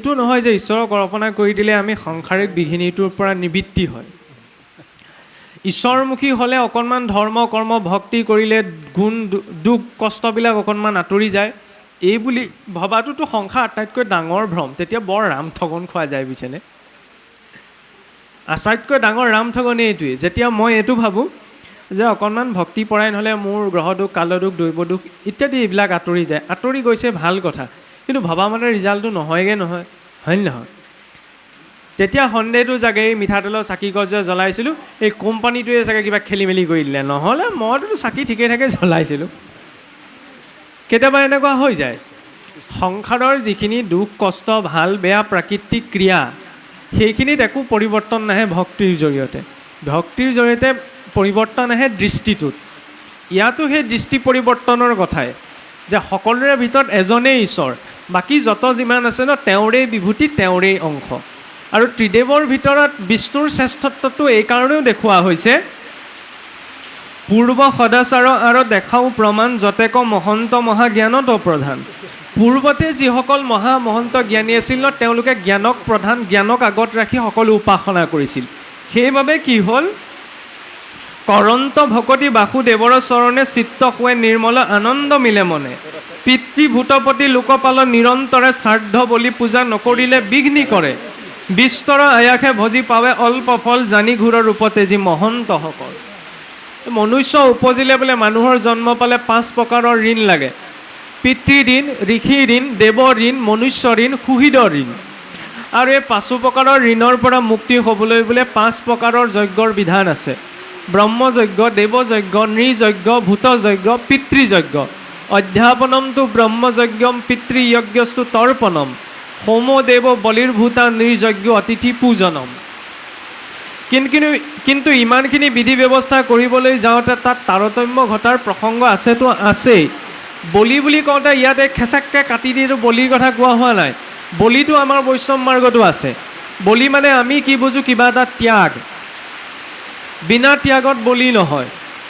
এইটো নহয় যে ঈশ্বৰক কল্পনা কৰি দিলে আমি সাংসাৰিক বিঘিনিটোৰ পৰা নিবৃত্তি হয়। ঈশ্বৰমুখী হ'লে অকণমান ধৰ্ম কৰ্ম ভক্তি কৰিলে গুণ দুখ কষ্টবিলাক অকণমান আঁতৰি যায়। এই বুলি ভবাটোতো সংসাৰ আটাইতকৈ ডাঙৰ ভ্ৰম। তেতিয়া বৰ ৰাম ঠগন খোৱা যায় বুজিছেনে। আটাইতকৈ ডাঙৰ ৰাম ঠগন এইটোৱেই, যেতিয়া মই এইটো ভাবোঁ যে অকণমান ভক্তিপৰায়ণ হ'লে মোৰ গ্ৰহ দুখ কাল দুখ দৈৱ দুখ ইত্যাদি এইবিলাক আঁতৰি যায়। আঁতৰি গৈছে ভাল কথা, কিন্তু ভবা মতে ৰিজাল্টটো নহয়গৈ নহয়, হয় নহয়? তেতিয়া সন্দেহটো জাগে, এই মিঠাতেলৰ চাকি গছ যে জ্বলাইছিলোঁ এই কোম্পানীটোৱে চাগে কিবা খেলি মেলি কৰি দিলে, নহ'লে মইতো চাকি ঠিকে থাকে জ্বলাইছিলোঁ। কেতিয়াবা এনেকুৱা হৈ যায়। সংসাৰৰ যিখিনি দুখ কষ্ট ভাল বেয়া প্ৰাকৃতিক ক্ৰিয়া সেইখিনিত একো পৰিৱৰ্তন নাহে ভক্তিৰ জৰিয়তে। ভক্তিৰ জৰিয়তে পৰিৱৰ্তন আহে দৃষ্টিটোত। ইয়াতো সেই দৃষ্টি পৰিৱৰ্তনৰ কথাই যে সকলোৰে ভিতৰত এজনেই ঈশ্বৰ, বাকী যত যিমান আছে ন তেওঁৰেই বিভূতি তেওঁৰেই অংশ। আৰু ত্ৰিদেৱৰ ভিতৰত বিষ্ণুৰ শ্ৰেষ্ঠত্বটো এইকাৰণেও দেখুওৱা হৈছে, পূৰ্ব সদাচাৰ আৰু দেখাও প্ৰমাণ যতেক মহন্ত মহাজ্ঞানত প্ৰধান। পূৰ্বতে যিসকল মহামহন্ত জ্ঞানী আছিল ন তেওঁলোকে জ্ঞানক প্ৰধান, জ্ঞানক আগত ৰাখি সকলো উপাসনা কৰিছিল। সেইবাবে কি হ'ল, কৰন্ত ভকতি বাসুদেৱৰ চৰণে চিত্ত শুৱে নিৰ্মল আনন্দ মিলে মনে। পিতৃভূতপতি লোকপাল নিৰন্তৰে শ্ৰাদ্ধ বলি পূজা নকৰিলে বিঘ্নি কৰে। বিস্তৰ আয়াসে ভজি পাৱে অল্প ফল জানি ঘূৰ ৰূপতে যি মহন্তসকল। মনুষ্য উপজিলে বোলে মানুহৰ জন্ম পালে 5 প্ৰকাৰৰ ঋণ লাগে। পিতৃ ঋণ, ঋষি ঋণ, দেৱ ঋণ, মনুষ্য ঋণ, সুহৃদ ঋণ। আৰু এই 5 প্ৰকাৰৰ ঋণৰ পৰা মুক্তি হ'বলৈ বোলে 5 প্ৰকাৰৰ যজ্ঞৰ বিধান আছে। ব্ৰহ্মযজ্ঞ, দেৱযজ্ঞ, নৃযজ্ঞ, ভূতযজ্ঞ, পিতৃযজ্ঞ। অধ্যাপনমটো ব্ৰহ্মযজ্ঞম পিতৃযজ্ঞস্তু তৰ্পণম। হোমদেৱ বলিৰ্ভূতা নৃযজ্ঞ অতিথি পূজনম। কিন্তু ইমানখিনি বিধি ব্যৱস্থা কৰিবলৈ যাওঁতে তাত তাৰতম্য ঘটাৰ প্ৰসংগ আছেতো আছেই। বলি বুলি কওঁতে ইয়াত এই খেচাককৈ কাটি দিটো বলিৰ কথা কোৱা হোৱা নাই। বলিটো আমাৰ বৈষ্ণৱ মাৰ্গতো আছে। বলি মানে আমি কি বুজোঁ, কিবা এটা ত্যাগ। বিনা ত্যাগত বলি নহয়।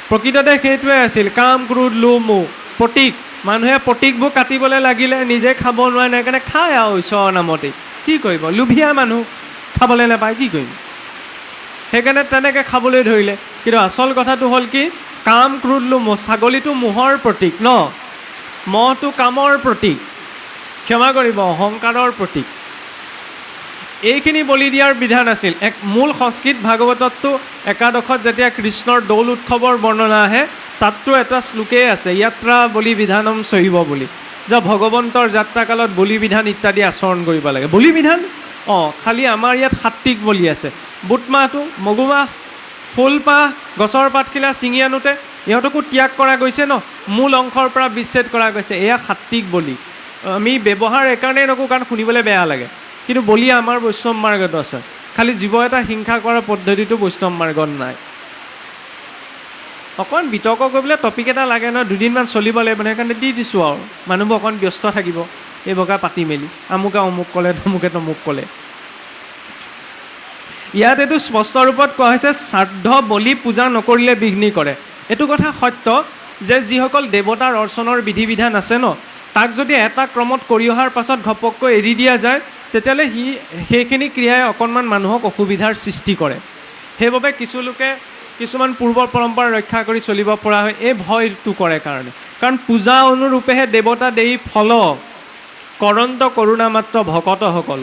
প্ৰকৃততে সেইটোৱে আছিল কাম ক্ৰোধ লোভ মোহ প্ৰতীক। মানুহে প্ৰতীকবোৰ কাটিবলৈ লাগিলে নিজে খাব নোৱাৰে, সেইকাৰণে খায় আৰু ঈশ্বৰৰ নামতেই। কি কৰিব, লোভীয়া মানুহ খাবলৈ নাপায়, কি কৰিম, সেইকাৰণে তেনেকৈ খাবলৈ ধৰিলে। কিন্তু আচল কথাটো হ'ল কি, কাম ক্ৰোধ লোভ মোহ। ছাগলীটো মোহৰ প্ৰতীক ন, মহটো কামৰ প্ৰতীক, ক্ষমা কৰিব অহংকাৰৰ প্ৰতীক। এইখিনি বলি দিয়াৰ বিধান আছিল। এক মূল সংস্কৃত ভাগৱতততো একাদশত যেতিয়া কৃষ্ণৰ দৌল উৎসৱৰ বৰ্ণনা আহে তাততো এটা শ্লোকেই আছে, ইয়াত্ৰা বলি বিধানম চহিব বুলি, যে ভগৱন্তৰ যাত্ৰাকালত বলি বিধান ইত্যাদি আচৰণ কৰিব লাগে। বলি বিধান খালি আমাৰ ইয়াত সাত্বিক বলি আছে। বুট মাহটো, মগুমাহ, ফুলপাহ, গছৰ পাতখিলা ছিঙি আনোতে ইহঁতকো ত্যাগ কৰা গৈছে ন, মূল অংশৰ পৰা বিচ্ছেদ কৰা গৈছে। এয়া সাত্বিক বলি। আমি ব্যৱহাৰ এইকাৰণেই নকৰোঁ কাৰণ শুনিবলৈ বেয়া লাগে, কিন্তু বলি আমাৰ বৈষ্ণৱ মাৰ্গত আছে। খালি জীৱ এটা হিংসা কৰাৰ পদ্ধতিটো বৈষ্ণৱ মাৰ্গত নাই। অকণ বিতৰ্ক কৰিবলৈ টপিক এটা লাগে নহয়, দুদিনমান চলিব লাগিব, সেইকাৰণে দি দিছোঁ আৰু মানুহবোৰ অকণ ব্যস্ত থাকিব এই বগা পাতি মেলি। আমুকে অমুক ক'লে, তমুকে তমুক ক'লে। ইয়াত এইটো স্পষ্ট ৰূপত কোৱা হৈছে, শ্ৰাদ্ধ বলি পূজা নকৰিলে বিঘ্নি কৰে। এইটো কথা সত্য যে যিসকল দেৱতাৰ অৰ্চনৰ বিধি বিধান আছে ন, তাক যদি এটা ক্ৰমত কৰি অহাৰ পাছত ঘপককৈ এৰি দিয়া যায় তেতিয়াহ'লে সেইখিনি ক্ৰিয়াই অকণমান মানুহক অসুবিধাৰ সৃষ্টি কৰে। সেইবাবে কিছু লোকে কিছুমান পূৰ্বৰ পৰম্পৰা ৰক্ষা কৰি চলিব পৰা হয়, এই ভয়টো কৰে কাৰণে। কাৰণ পূজা অনুৰূপেহে দেৱতা দেই ফল কৰন্ত কৰোণা মাত্ৰ ভকতসকল।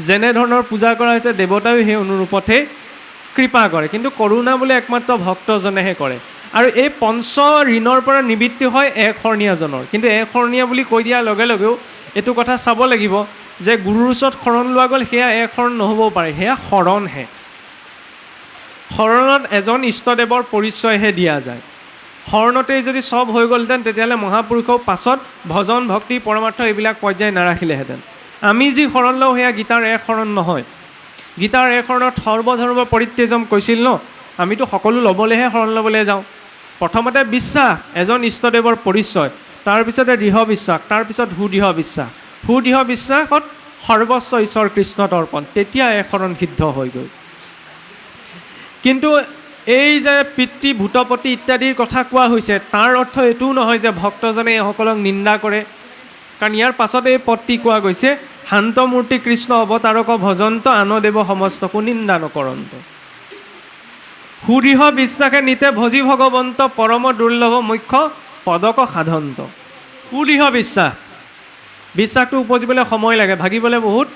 যেনেধৰণৰ পূজা কৰা হৈছে দেৱতায়ো সেই অনুৰূপতহে কৃপা কৰে, কিন্তু কৰোণা বোলে একমাত্ৰ ভক্তজনেহে কৰে। আৰু এই পঞ্চ ঋণৰ পৰা নিবৃত্তি হয় এক শৰণীয়াজনৰ। কিন্তু এক শৰণীয়া বুলি কৈ দিয়াৰ লগে লগেও এইটো কথা চাব লাগিব যে গুৰুৰ ওচৰত শৰণ লোৱা গ'ল, সেয়া এক শৰণ নহ'বও পাৰে, সেয়া শৰণহে। শৰণত এজন ইষ্টদেৱৰ পৰিচয়হে দিয়া যায়। শৰণতেই যদি চব হৈ গ'লহেঁতেন তেতিয়াহ'লে মহাপুৰুষেও পাছত ভজন ভক্তি পৰমাৰ্থ এইবিলাক পৰ্যায় নাৰাখিলেহেঁতেন। আমি যি শৰণ লওঁ সেয়া গীতাৰ এক শৰণ নহয়। গীতাৰ এক শৰণত সৰ্বধৰ্ম পৰিত্যাজম কৈছিল ন, আমিতো সকলো ল'বলৈহে শৰণ ল'বলৈ যাওঁ। প্ৰথমতে বিশ্বাস, এজন ইষ্টদেৱৰ পৰিচয়, তাৰপিছতে দৃঢ় বিশ্বাস, তাৰপিছত সুদৃঢ় বিশ্বাস। সুদৃঢ় বিশ্বাসত সৰ্বস্ব ঈশ্বৰ কৃষ্ণত অৰ্পণ, তেতিয়া এক শৰণ সিদ্ধ হৈ গ'ল। কিন্তু এই যে পিতৃ ভূতপতি ইত্যাদিৰ কথা কোৱা হৈছে তাৰ অৰ্থ এইটোও নহয় যে ভক্তজনে এইসকলক নিন্দা কৰে। কাৰণ ইয়াৰ পাছতে এই পদটি কোৱা গৈছে, শান্তমূৰ্তি কৃষ্ণ অৱতাৰক ভজন্ত, আন দেৱ সমস্তকো নিন্দা নকৰন্ত। সুদৃঢ় বিশ্বাসে নিতে ভজি ভগৱন্ত, পৰম দুৰ্লভ মুখ্য পদক সাধন্ত। সুদৃঢ় বিশ্বাস, বিশ্বাসটো উপজিবলৈ সময় লাগে, ভাগিবলৈ বহুত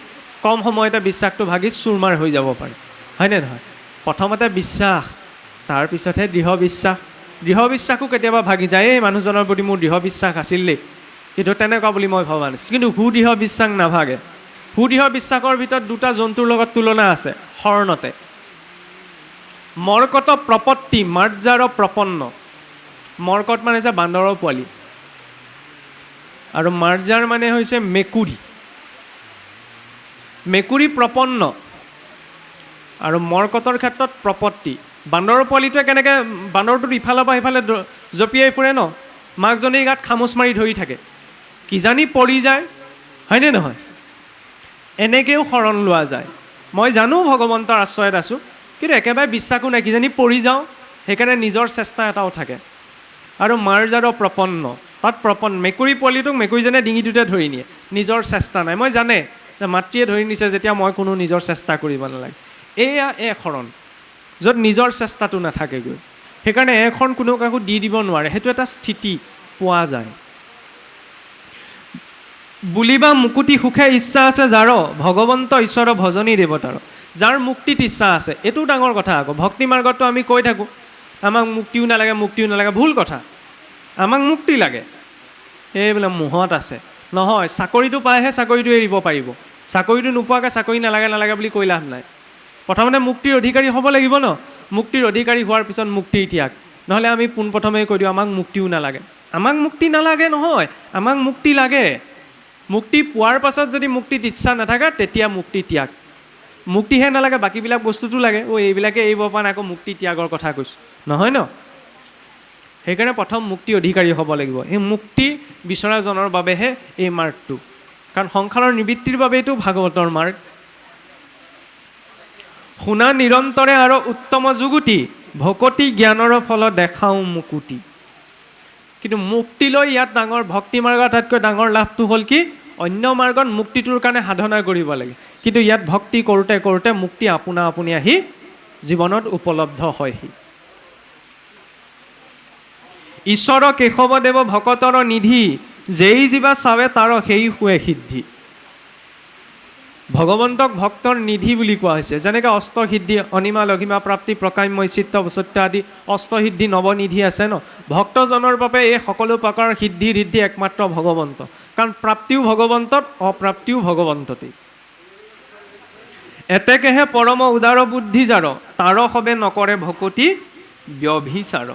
কম সময়তে বিশ্বাসটো ভাগি চুৰমাৰ হৈ যাব পাৰে, হয়নে নহয়? প্ৰথমতে বিশ্বাস, তাৰপিছতহে দৃঢ় বিশ্বাস। দৃঢ় বিশ্বাসো কেতিয়াবা ভাগি যায়, এই মানুহজনৰ প্ৰতি মোৰ দৃঢ় বিশ্বাস আছিল দেই, কিন্তু তেনেকুৱা বুলি মই ভবা নাছিলোঁ। কিন্তু সুদৃঢ় বিশ্বাস নাভাগে। সুদৃঢ় বিশ্বাসৰ ভিতৰত দুটা জন্তুৰ লগত তুলনা আছে শৰণতে। মৰ্কট প্ৰপত্তি, মাৰ্জাৰ প্ৰপন্ন। মৰ্কট মানে হৈছে বান্দৰৰ পোৱালি, আৰু মাৰ্জাৰ মানে হৈছে মেকুৰী। মেকুৰী প্ৰপন্ন আৰু মৰ্কটৰ ক্ষেত্ৰত প্ৰপত্তি। বান্দৰৰ পোৱালিটোৱে কেনেকৈ, বান্দৰটোত ইফালৰ পৰা সিফালে জঁপিয়াই ফুৰে ন, মাকজনীৰ গাত খামোচ মাৰি ধৰি থাকে, কিজানি পৰি যায়, হয়নে নহয়? এনেকৈও শৰণ লোৱা যায়। মই জানো ভগৱন্তৰ আশ্ৰয়ত আছোঁ, কিন্তু একেবাৰে বিশ্বাসো নাই, কিজানি পৰি যাওঁ, সেইকাৰণে নিজৰ চেষ্টা এটাও থাকে। আৰু মাৰ্জাৰ প্ৰপন্ন, তাত প্ৰপন্ন মেকুৰী পোৱালিটোক মেকুৰীজনে ডিঙিটোতে ধৰি নিয়ে, নিজৰ চেষ্টা নাই। মই জানে যে মাতৃয়ে ধৰি নিছে যেতিয়া মই কোনো নিজৰ চেষ্টা কৰিব নালাগে। এয়া শৰণ, য'ত নিজৰ চেষ্টাটো নাথাকেগৈ। সেইকাৰণে শৰণ কোনো কাকো দি দিব নোৱাৰে, সেইটো এটা স্থিতি পোৱা যায়। বুলিবা মুকুতি সুখে ইচ্ছা আছে যাৰ, ভগৱন্ত ঈশ্বৰ ভজনী দেৱতাৰ। যাৰ মুক্তিত ইচ্ছা আছে, এইটো ডাঙৰ কথা আকৌ। ভক্তি মাৰ্গতটো আমি কৈ থাকোঁ আমাক মুক্তিও নালাগে, মুক্তিও নালাগে, ভুল কথা। আমাক মুক্তি লাগে, এইবিলাক মোহত আছে। নহয়, চাকৰিটো পালেহে চাকৰিটো এৰিব পাৰিব। চাকৰিটো নোপোৱাকৈ চাকৰি নালাগে নালাগে বুলি কৈ লাভ নাই। প্ৰথমতে মুক্তিৰ অধিকাৰী হ'ব লাগিব ন। মুক্তিৰ অধিকাৰী হোৱাৰ পিছত মুক্তিৰ ত্যাগ। নহ'লে আমি পোনপ্ৰথমেই কৈ দিওঁ আমাক মুক্তিও নালাগে। আমাক মুক্তি নালাগে নহয়, আমাক মুক্তি লাগে। মুক্তি পোৱাৰ পাছত যদি মুক্তিত ইচ্ছা নাথাকে তেতিয়া মুক্তি ত্যাগ। মুক্তিহে নালাগে, বাকীবিলাক বস্তুটো লাগে। এইবিলাকে এৰিব পৰা নাই, আকৌ মুক্তি ত্যাগৰ কথা কৈছোঁ, নহয় ন। সেইকাৰণে প্ৰথম মুক্তি অধিকাৰী হ'ব লাগিব। এই মুক্তি বিচৰাজনৰ বাবেহে এই মাৰ্গটো, কাৰণ সংসাৰৰ নিবৃত্তিৰ বাবেইটো ভাগৱতৰ মাৰ্গ। শুনা নিৰন্তৰে আৰু উত্তম যুগুতি, ভকতি জ্ঞানৰ ফল দেখাওঁ মুকুতি। কিন্তু মুক্তি লৈ ইয়াত ডাঙৰ ভক্তি মাৰ্গৰ আটাইতকৈ ডাঙৰ লাভটো হ'ল কি, অন্য মাৰ্গত মুক্তিটোৰ কাৰণে সাধনা কৰিব লাগে, কিন্তু ইয়াত ভক্তি কৰোঁতে কৰোঁতে মুক্তি আপোনা আপুনি আহি জীৱনত উপলব্ধ হয়হি। ঈশ্বৰ কেশৱদেৱ ভকতৰ নিধি, যেই জীৱা চাৱে তাৰ সেই শুৱে সিদ্ধি। ভগৱন্তক ভক্তৰ নিধি বুলি কোৱা হৈছে। যেনেকৈ অষ্টসিদ্ধি, অনিমা লঘিমা প্ৰাপ্তি, প্ৰকাম্য চিত্ত সত্য আদি অষ্টসিদ্ধি নৱনিধি আছে ন। ভক্তজনৰ বাবে এই সকলো প্ৰকাৰৰ সিদ্ধি ঋদ্ধি একমাত্ৰ ভগৱন্ত, কাৰণ প্ৰাপ্তিও ভগৱন্তত, অপ্ৰাপ্তিও ভগৱন্ততেই। এতেকেহে পৰম উদাৰ বুদ্ধি যাৰ, তাৰ সবে নকৰে ভকতি ব্যভিচাৰ।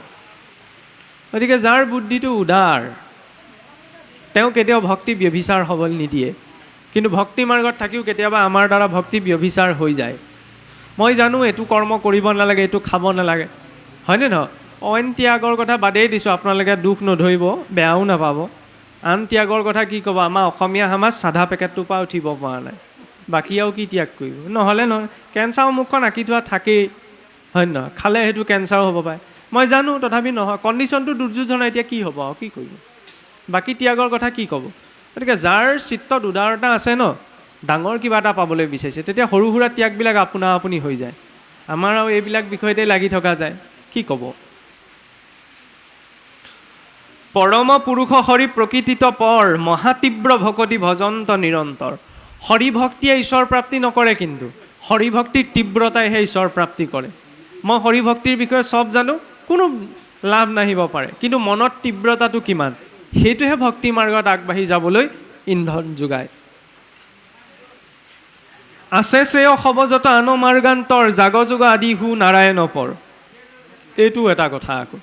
গতিকে যাৰ বুদ্ধিটো উদাৰ, তেওঁ কেতিয়াও ভক্তি ব্যভিচাৰ হ'বলৈ নিদিয়ে। কিন্তু ভক্তি মাৰ্গত থাকিও কেতিয়াবা আমাৰ দ্বাৰা ভক্তি ব্যভিচাৰ হৈ যায়। মই জানো এইটো কৰ্ম কৰিব নালাগে, এইটো খাব নালাগে, হয়নে নহয়? অইন ত্যাগৰ কথা বাদেই দিছোঁ, আপোনালোকে দুখ নধৰিব, বেয়াও নাপাব। আন ত্যাগৰ কথা কি ক'ব, আমাৰ অসমীয়া সমাজ চাধা পেকেটটোৰ পৰা উঠিব পৰা নাই, বাকী আৰু কি ত্যাগ কৰিব? নহ'লে নহয়, কেঞ্চাৰ মুখখন আঁকি থোৱা থাকেই, হয় নহয়? খালে সেইটো কেঞ্চাৰো হ'ব পাৰে, মই জানো, তথাপি নহয়, কণ্ডিশ্যনটো দুৰ্যোধন, এতিয়া কি হ'ব আৰু কি কৰিব? বাকী ত্যাগৰ কথা কি ক'ব? গতিকে যাৰ চিত্তত উদাৰতা আছে ন, ডাঙৰ কিবা এটা পাবলৈ বিচাৰিছে, তেতিয়া সৰু সুৰা ত্যাগবিলাক আপোনা আপুনি হৈ যায়। আমাৰ আৰু এইবিলাক বিষয়তে লাগি থকা যায়, কি ক'ব? পৰম পুৰুষ হৰি প্ৰকৃতিত পৰ, মহাতীব্ৰ ভকতি ভজন্ত নিৰন্তৰ। হৰি ভক্তিয়ে ঈশ্বৰ প্ৰাপ্তি নকৰে, কিন্তু হৰি ভক্তিৰ তীব্ৰতাইহে ঈশ্বৰ প্ৰাপ্তি কৰে। মই হৰি ভক্তিৰ বিষয়ে চব জানো, কোনো লাভ নাহিব পাৰে, কিন্তু মনত তীব্ৰতাটো কিমান, সেইটোহে ভক্তি মাৰ্গত আগবাঢ়ি যাবলৈ ইন্ধন যোগায়। আছে শ্ৰেয় সবজত আন মাৰ্গান্তৰ, জাগযোগ আদি হু নাৰায়ণ পৰ। এইটো এটা কথা আকৌ,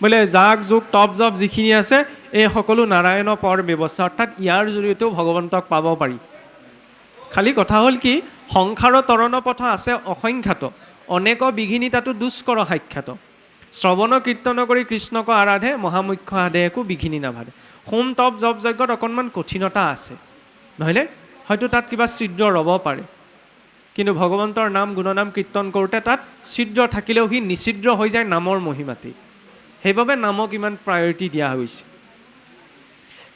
বোলে জাগ যোগ তপ জপ যিখিনি আছে এই সকলো নাৰায়ণ পৰ ব্যৱস্থা, অৰ্থাৎ ইয়াৰ জৰিয়তেও ভগৱন্তক পাব পাৰি। খালি কথা হ'ল কি, সংসাৰৰ তৰণ পথ আছে অসংখ্যাত, অনেক বিঘিনি তাতো দুষ্কৰ সাক্ষাৎ। শ্ৰৱণ কীৰ্তন কৰি কৃষ্ণক আৰাধে, মহামুখ্য আধে একো বিঘিনি নাভাদে। হোম তপ জপ যজ্ঞত অকণমান কঠিনতা আছে, নহয়নে? হয়তো তাত কিবা ছিদ্ৰ ৰ'ব পাৰে, কিন্তু ভগৱন্তৰ নাম গুণনাম কীৰ্তন কৰোঁতে তাত ছিদ্ৰ থাকিলেও সি নিছিদ্ৰ হৈ যায় নামৰ মহিমাতেই। সেইবাবে নামক ইমান প্ৰায়ৰিটি দিয়া হৈছে।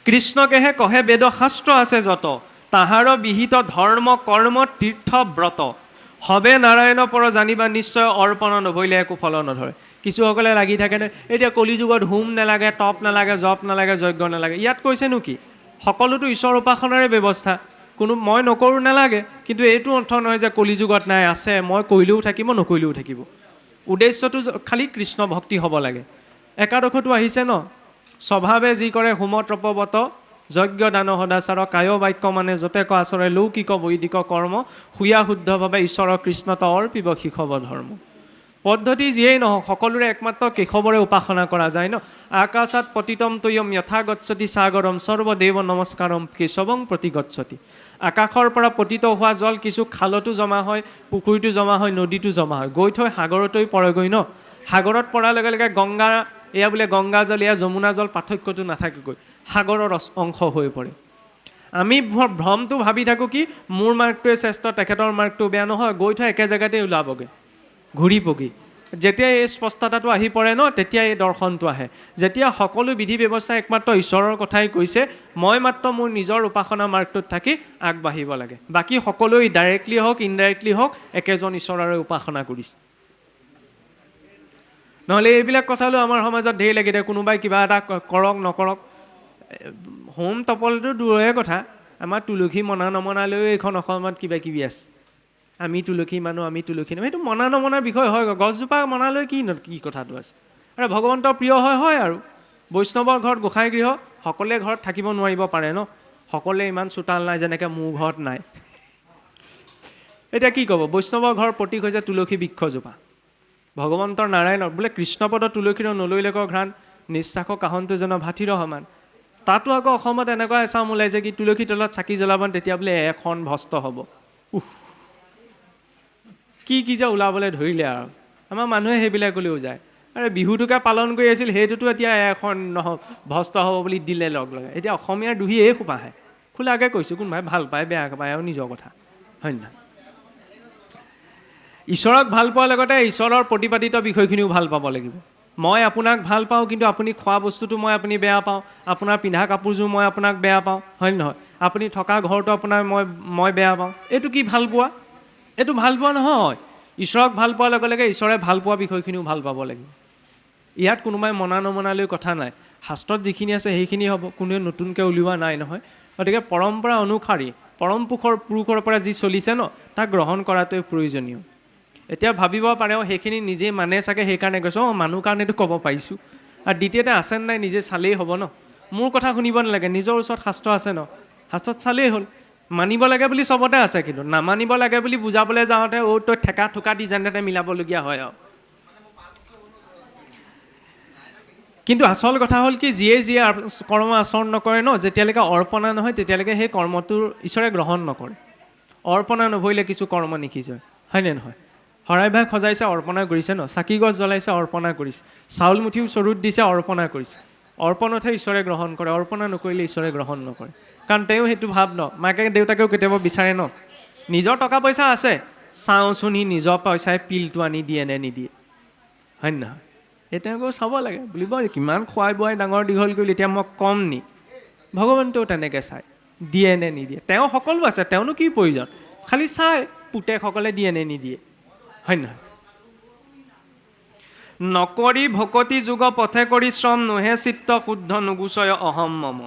কৃষ্ণকেহে কহে বেদ শাস্ত্ৰ আছে যত, তাহাৰ বিহিত ধৰ্ম কৰ্ম তীৰ্থ ব্ৰত হবে নাৰায়ণ পৰ জানিবা নিশ্চয় অৰ্পণ নভৰিলে একো ফল নধৰে। কিছুসকলে লাগি থাকেনে এতিয়া কলিযুগত হোম নালাগে, তপ নালাগে, জপ নালাগে, যজ্ঞ নালাগে। ইয়াত কৈছেনো কি? সকলোতো ঈশ্বৰ উপাসনাৰে ব্যৱস্থা, কোনো মই নকৰোঁ নালাগে। কিন্তু এইটো অৰ্থ নহয় যে কলিযুগত নাই, আছে, মই কৰিলেও থাকিব, নকৰিলেও থাকিব। উদ্দেশ্যটো খালি কৃষ্ণ ভক্তি হ'ব লাগে। একাদশতো আহিছে ন, স্বভাৱে যি কৰে হোম তপবত যজ্ঞ দান সদাচাৰ কায় বাক্য মানে যতে ক আচৰে লৌকিক বৈদিক কৰ্ম সুয়া শুদ্ধভাৱে ঈশ্বৰ কৃষ্ণত অৰ্পিব শিখৱ ধৰ্ম। পদ্ধতি যিয়েই নহওক সকলোৰে একমাত্ৰ কেশৱৰে উপাসনা কৰা যায় ন। আকাশাত পতিতম তৈয়ম যথা গচ্ছতি সাগৰম সৰ্বদেৱ নমস্কাৰম কেশৱং প্ৰতি গচ্ছতি। আকাশৰ পৰা পতিত হোৱা জল কিছু খালতো জমা হয়, পুখুৰীটো জমা হয়, নদীটো জমা হয়, গৈ থৈ সাগৰতেই পৰেগৈ ন। সাগৰত পৰাৰ লগে লগে গংগা, এয়া বোলে গংগা জল, এয়া যমুনা জল, পাৰ্থক্যটো নাথাকেগৈ, সাগৰৰ অংশ হৈ পৰে। আমি ভ্ৰমটো ভাবি থাকোঁ কি মোৰ মাৰ্কটোৱে শ্ৰেষ্ঠ, তেখেতৰ মাৰ্কটো বেয়া, নহয়, গৈ থৈ একে জেগাতে ওলাবগৈ, ঘূৰি পকি। যেতিয়া এই স্পষ্টতাটো আহি পৰে ন, তেতিয়া এই দৰ্শনটো আহে। যেতিয়া সকলো বিধি ব্যৱস্থা একমাত্ৰ ঈশ্বৰৰ কথাই কৈছে, মই মাত্ৰ মোৰ নিজৰ উপাসনা মাৰ্গটোত থাকি আগবাঢ়িব লাগে। বাকী সকলোৱে ডাইৰেক্টলি হওক ইনডাইৰেক্টলি হওক একেজন ঈশ্বৰৰে উপাসনা কৰিছে। নহ'লে এইবিলাক কথালৈ আমাৰ সমাজত ঢেৰ লাগি থাকে। কোনোবাই কিবা এটা কৰক নকৰক, হোম তপলটো দূৰৰে কথা, আমাৰ তুলসী মনা নমনালৈও এইখন অসমত কিবা কিবি আছে। আমি তুলসী মানুহ, আমি তুলসী নহয়, সেইটো মনা নমনাৰ বিষয় হয়। গছজোপা মনালৈ কি কথাটো আছে? আৰু ভগৱন্তৰ প্ৰিয় হয় আৰু বৈষ্ণৱৰ ঘৰত গোসাঁই গৃহ সকলোৱে ঘৰত থাকিব নোৱাৰিব পাৰে ন। সকলোৱে ইমান চোতাল নাই যেনেকৈ মোৰ ঘৰত নাই। এতিয়া কি ক'ব? বৈষ্ণৱৰ ঘৰৰ প্ৰতীক হৈছে তুলসী বৃক্ষজোপা। ভগৱন্তৰ নাৰায়ণৰ বোলে কৃষ্ণপদ তুলসীৰ নলৈলেকৰ ঘ্ৰাণ নিশ্বাসৰ কাহনটো যেন ভাতিৰ সমান। তাতো আকৌ অসমত এনেকুৱা এচাম ওলাইছে কি তুলসী তলত চাকি জ্বলাব, তেতিয়া বোলে এখন ভস্ত হ'ব। কি যে ওলাবলৈ ধৰিলে আৰু আমাৰ মানুহে সেইবিলাকলৈও যায়। আৰে বিহুটোকে পালন কৰি আছিল, সেইটোতো এতিয়া এখন ভস্ত হ'ব বুলি দিলে লগ লগে। এতিয়া অসমীয়াৰ দুহি এই সোপাহে, খোলাকৈ কৈছোঁ, কোনোবাই ভাল পায় বেয়া পায় আৰু নিজৰ কথা, হয় নহয়? ঈশ্বৰক ভাল পোৱাৰ লগতে ঈশ্বৰৰ প্ৰতিপাদিত বিষয়খিনিও ভাল পাব লাগিব। মই আপোনাক ভাল পাওঁ, কিন্তু আপুনি খোৱা বস্তুটো আপুনি বেয়া পাওঁ, আপোনাৰ পিন্ধা কাপোৰযোৰ মই আপোনাক বেয়া পাওঁ, হয় নহয়? আপুনি থকা ঘৰটো আপোনাৰ মই বেয়া পাওঁ, এইটো কি ভাল পোৱা? এইটো ভাল পোৱা নহয়। ঈশ্বৰক ভাল পোৱাৰ লগে লগে ঈশ্বৰে ভাল পোৱা বিষয়খিনিও ভাল পাব লাগিব। ইয়াত কোনোবাই মনা নমনালৈ কথা নাই, শাস্ত্ৰত যিখিনি আছে সেইখিনি হ'ব, কোনোৱে নতুনকৈ উলিওৱা নাই নহয়। গতিকে পৰম্পৰা অনুসাৰী পৰম পুৰুষৰ পৰা যি চলিছে ন, তাক গ্ৰহণ কৰাটোৱে প্ৰয়োজনীয়। এতিয়া ভাবিব পাৰে সেইখিনি নিজে মানে চাগে, সেইকাৰণে কৈছোঁ মানুহ কাৰণেতো ক'ব পাৰিছোঁ। আৰু দ্বিতীয়তে আছে নাই নিজে চালেই হ'ব ন। মোৰ কথা শুনিব নালাগে, নিজৰ ওচৰত শাস্ত্ৰ আছে ন, শাস্ত্ৰত চালেই হ'ল। মানিব লাগে বুলি চবতে আছে, কিন্তু নামানিব লাগে বুলি বুজাবলৈ যাওঁতে তই ঠেকা ঠোকা দি যেনে তেনে মিলাবলগীয়া হয় আৰু। কিন্তু আচল কথা হ'ল কি, যিয়ে কৰ্ম আচৰণ নকৰে ন, যেতিয়ালৈকে অৰ্পণা নহয় তেতিয়ালৈকে সেই কৰ্মটোৰ ঈশ্বৰে গ্ৰহণ নকৰে। অৰ্পণা নভৰিলে কিছু কৰ্ম নিশিজয়, হয়নে নহয়? শৰাই ভাগ সজাইছে, অৰ্পণা কৰিছে ন, চাকি গছ জ্বলাইছে, অৰ্পণা কৰিছে, চাউল মুঠিও চৰুত দিছে, অৰ্পণা কৰিছে। অৰ্পণতহে ঈশ্বৰে গ্ৰহণ কৰে, অৰ্পণা নকৰিলে ঈশ্বৰে গ্ৰহণ নকৰে। কাৰণ তেওঁ সেইটো ভাৱ ন, মাকে দেউতাকেও কেতিয়াবা বিচাৰে ন, নিজৰ টকা পইচা আছে, চাওঁচোন সি নিজৰ পইচাই পিলটো আনি দিয়ে নে নিদিয়ে, হয় নহয়? সেই তেওঁলোকেও চাব লাগে, বুলিব কিমান খুৱাই বোৱাই ডাঙৰ দীঘল কৰিলে, এতিয়া মই কম নি? ভগৱন্তেও তেনেকৈ চায়, দিয়ে নে নিদিয়ে। তেওঁ সকলো আছে, তেওঁনো কি প্ৰয়োজন, খালি চাই পুতেকসকলে দিয়ে নে নিদিয়ে, হয় নহয়? নকৰি ভকতি যুগ পথে কৰি শ্ৰম নোহে চিত্ত শুদ্ধ নুগুচয় অহম মম।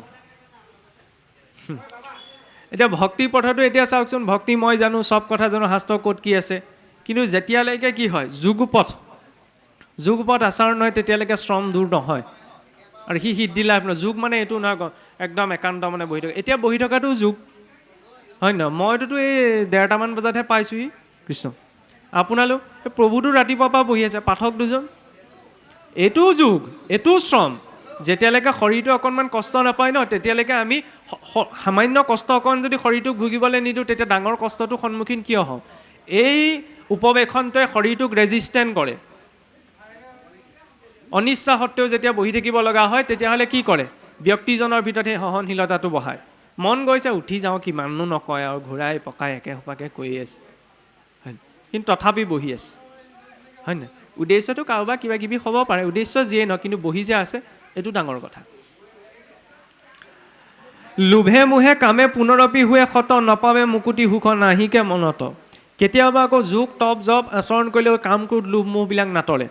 এতিয়া ভক্তি পথতো এতিয়া চাওকচোন, ভক্তি মই জানো, চব কথা জানো, শাস্ত্ৰ ক'ত কি আছে, কিন্তু যেতিয়ালৈকে কি হয় যুগপথ আচাৰ নহয়, তেতিয়ালৈকে শ্ৰম দূৰ নহয়। আৰু সিদ্ধি লাভ নহয়। যুগ মানে এইটো নহয় একদম একান্ত মানে বহি থকা, এতিয়া বহি থকাটো যুগ, হয় নহয়? মইতোতো এই 1:30মান বজাতহে পাইছোঁহি কৃষ্ণ। আপোনালোক প্ৰভুটো ৰাতিপুৱাৰ পৰা বহি আছে, পাঠক দুজন, এইটোও যুগ, এইটোও শ্ৰম। যেতিয়ালৈকে শৰীৰটো অকণমান কষ্ট নাপায় ন, তেতিয়ালৈকে আমি সামান্য কষ্ট অকণ যদি শৰীৰটোক ভুগিবলৈ নিদিওঁ, তেতিয়া ডাঙৰ কষ্টটোৰ সন্মুখীন কিয় হওঁ? এই উপবেশনটোৱে শৰীৰটোক ৰেজিষ্টেণ্ট কৰে। অনিচ্ছা সত্ত্বেও যেতিয়া বহি থাকিব লগা হয়, তেতিয়াহ'লে কি কৰে? ব্যক্তিজনৰ ভিতৰত সেই সহনশীলতাটো বঢ়ায়। মন গৈছে উঠি যাওঁ, কিমাননো নকয় আৰু, ঘূৰাই পকাই একে সোপাকে কৈয়ে আছে, হয়, কিন্তু তথাপি বহি আছে, হয় নহয়? উদ্দেশ্যটো কাৰোবাৰ কিবা কিবি হ'ব পাৰে, উদ্দেশ্য যিয়ে নহয়, কিন্তু বহি যে আছে এইটো ডাঙৰ কথা। লোভে মোহে কামে পুনৰপি হুৱে শত নপাৱে মুকুতি সুখ নাহিকে মনত কেতিয়াবা আকৌ যোগ তপ জপ আচৰণ কৰিলেও কাম ক্ৰোধ লোভ মোহবিলাক নাটৰে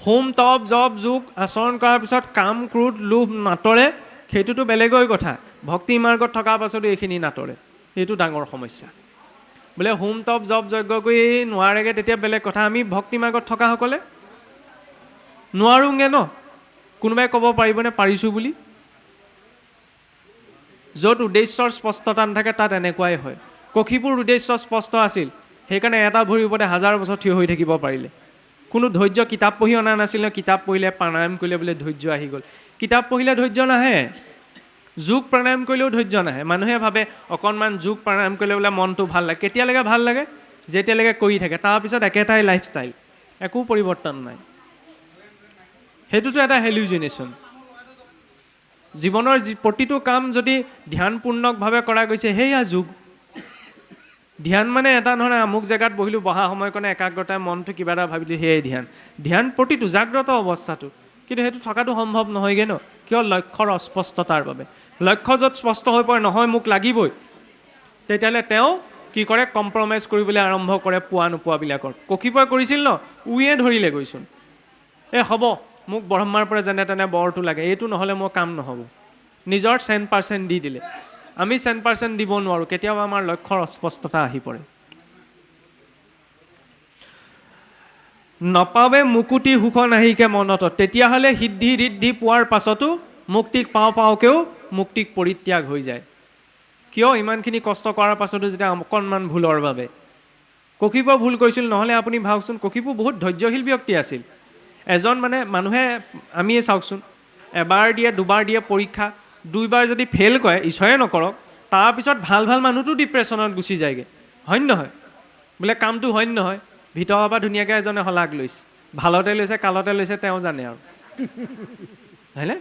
হোম তপ জপ যোগ আচৰণ কৰাৰ পিছত কাম ক্ৰোধ লোভ নাটৰে সেইটোতো বেলেগৈ কথা ভক্তি মাৰ্গত থকাৰ পাছতো এইখিনি নাটৰে এইটো ডাঙৰ সমস্যা বোলে হোম তপ জপ যজ্ঞ কৰি নোৱাৰেগৈ তেতিয়া বেলেগ কথা আমি ভক্তি মাৰ্গত থকাসকলে নোৱাৰোঁগৈ ন কোনোবাই ক'ব পাৰিবনে পাৰিছোঁ বুলি য'ত উদ্দেশ্যৰ স্পষ্টতা নাথাকে তাত এনেকুৱাই হয় কক্ষীপুৰ উদ্দেশ্য স্পষ্ট আছিল সেইকাৰণে এটা ভৰিৰ ওপৰতে 1000 বছৰ থিয় হৈ থাকিব পাৰিলে কোনো ধৈৰ্য কিতাপ পঢ়ি অনা নাছিল ন কিতাপ পঢ়িলে প্ৰাণায়াম কৰিলে বোলে ধৈৰ্য আহি গ'ল কিতাপ পঢ়িলে ধৈৰ্য নাহে যোগ প্ৰাণায়াম কৰিলেও ধৈৰ্য নাহে মানুহে ভাবে অকণমান যোগ প্ৰাণায়াম কৰিলে বোলে মনটো ভাল লাগে কেতিয়ালৈকে ভাল লাগে যেতিয়ালৈকে কৰি থাকে তাৰপিছত একেটাই লাইফষ্টাইল একো পৰিৱৰ্তন নাই সেইটোতো এটা হেলুজিনেশ্যন জীৱনৰ প্ৰতিটো কাম যদি ধ্যানপূৰ্ণকভাৱে কৰা গৈছে সেয়া যোগ ধ্যান মানে এটা নহয় আমুক জেগাত বহিলোঁ বহা সময়কণে একাগ্ৰতাই মনটো কিবা এটা ভাবিলোঁ সেয়াই ধ্যান প্ৰতিটো জাগ্ৰত অৱস্থাটো কিন্তু সেইটো থকাটো সম্ভৱ নহয়গৈ ন কিয় লক্ষ্যৰ অস্পষ্টতাৰ বাবে লক্ষ্য য'ত স্পষ্ট হৈ পৰে নহয় মোক লাগিবই তেতিয়াহ'লে তেওঁ কি কৰে কম্প্ৰমাইজ কৰিবলৈ আৰম্ভ কৰে পোৱা নোপোৱাবিলাকৰ কক্ষীপই কৰিছিল ন উয়ে ধৰিলে গৈচোন হ'ব মোক ব্ৰহ্মাৰ পৰা যেনে তেনে বৰটো লাগে এইটো নহ'লে মোৰ কাম নহ'ব নিজৰ 100% দি দিলে আমি 100% দিব নোৱাৰোঁ কেতিয়াবা আমাৰ লক্ষ্যৰ অস্পষ্টতা আহি পৰে নপাৱে মুকুতি সুখ নাহিকে মনত তেতিয়াহ'লে সিদ্ধি ঋদ্ধি পোৱাৰ পাছতো মুক্তিক পাওঁকেও মুক্তিক পৰিত্যাগ হৈ যায় কিয় ইমানখিনি কষ্ট কৰাৰ পাছতো যেতিয়া অকণমান ভুলৰ বাবে কক্ষীপ ভুল কৰিছিল নহ'লে আপুনি ভাবকচোন কক্ষীপ বহুত ধৈৰ্যশীল ব্যক্তি আছিল এজন মানে মানুহে আমিয়ে চাওকচোন এবাৰ দিয়ে দুবাৰ দিয়ে পৰীক্ষা 2বাৰ যদি ফেইল কৰে ঈশ্বৰে নকৰক তাৰপিছত ভাল মানুহটো ডিপ্ৰেশ্যনত গুচি যায়গৈ হয় নহয় বোলে কামটো হয় নহয় ভিতৰৰ পৰা ধুনীয়াকৈ এজনে শলাগ লৈছে ভালতে লৈছে কালতে লৈছে তেওঁ জানে আৰু হয়নে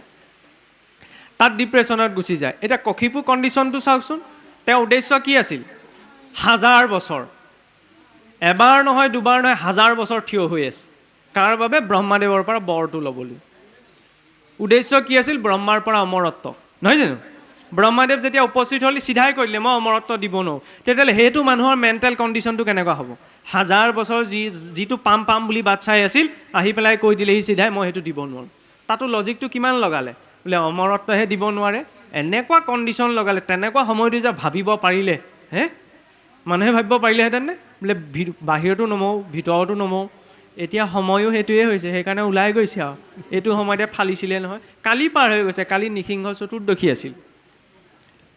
তাত ডিপ্ৰেশ্যনত গুচি যায় এতিয়া কক্ষীপুৰ কণ্ডিশ্যনটো চাওকচোন তেওঁৰ উদ্দেশ্য কি আছিল 1000 বছৰ এবাৰ নহয় দুবাৰ নহয় 1000 বছৰ থিয় হৈ আছে কাৰ বাবে ব্ৰহ্মাদেৱৰ পৰা বৰটো ল'বলৈ উদ্দেশ্য কি আছিল ব্ৰহ্মাৰ পৰা অমৰত্ব নহয় জানো ব্ৰহ্মাদেৱ যেতিয়া উপস্থিত হ'লে চিধাই কৰিলে মই অমৰত্ব দিব নোৱাৰোঁ তেতিয়াহ'লে সেইটো মানুহৰ মেণ্টেল কণ্ডিশ্যনটো কেনেকুৱা হ'ব 1000 বছৰ যিটো পাম বুলি বাট চাই আছিল আহি পেলাই কৈ দিলেহি চিধাই মই সেইটো দিব নোৱাৰোঁ তাতো লজিকটো কিমান লগালে বোলে অমৰত্বহে দিব নোৱাৰে এনেকুৱা কণ্ডিশ্যন লগালে তেনেকুৱা সময়টো যে ভাবিব পাৰিলে মানুহে ভাবিব পাৰিলেহেঁতেনে বোলে বাহিৰতো নমওঁ ভিতৰতো নমওঁ এতিয়া সময়ো সেইটোৱে হৈছে সেইকাৰণে ওলাই গৈছে আৰু এইটো সময়তে ফালিছিলে নহয় কালি পাৰ হৈ গৈছে কালি নৃসিংহ চতুৰ্দশী আছিল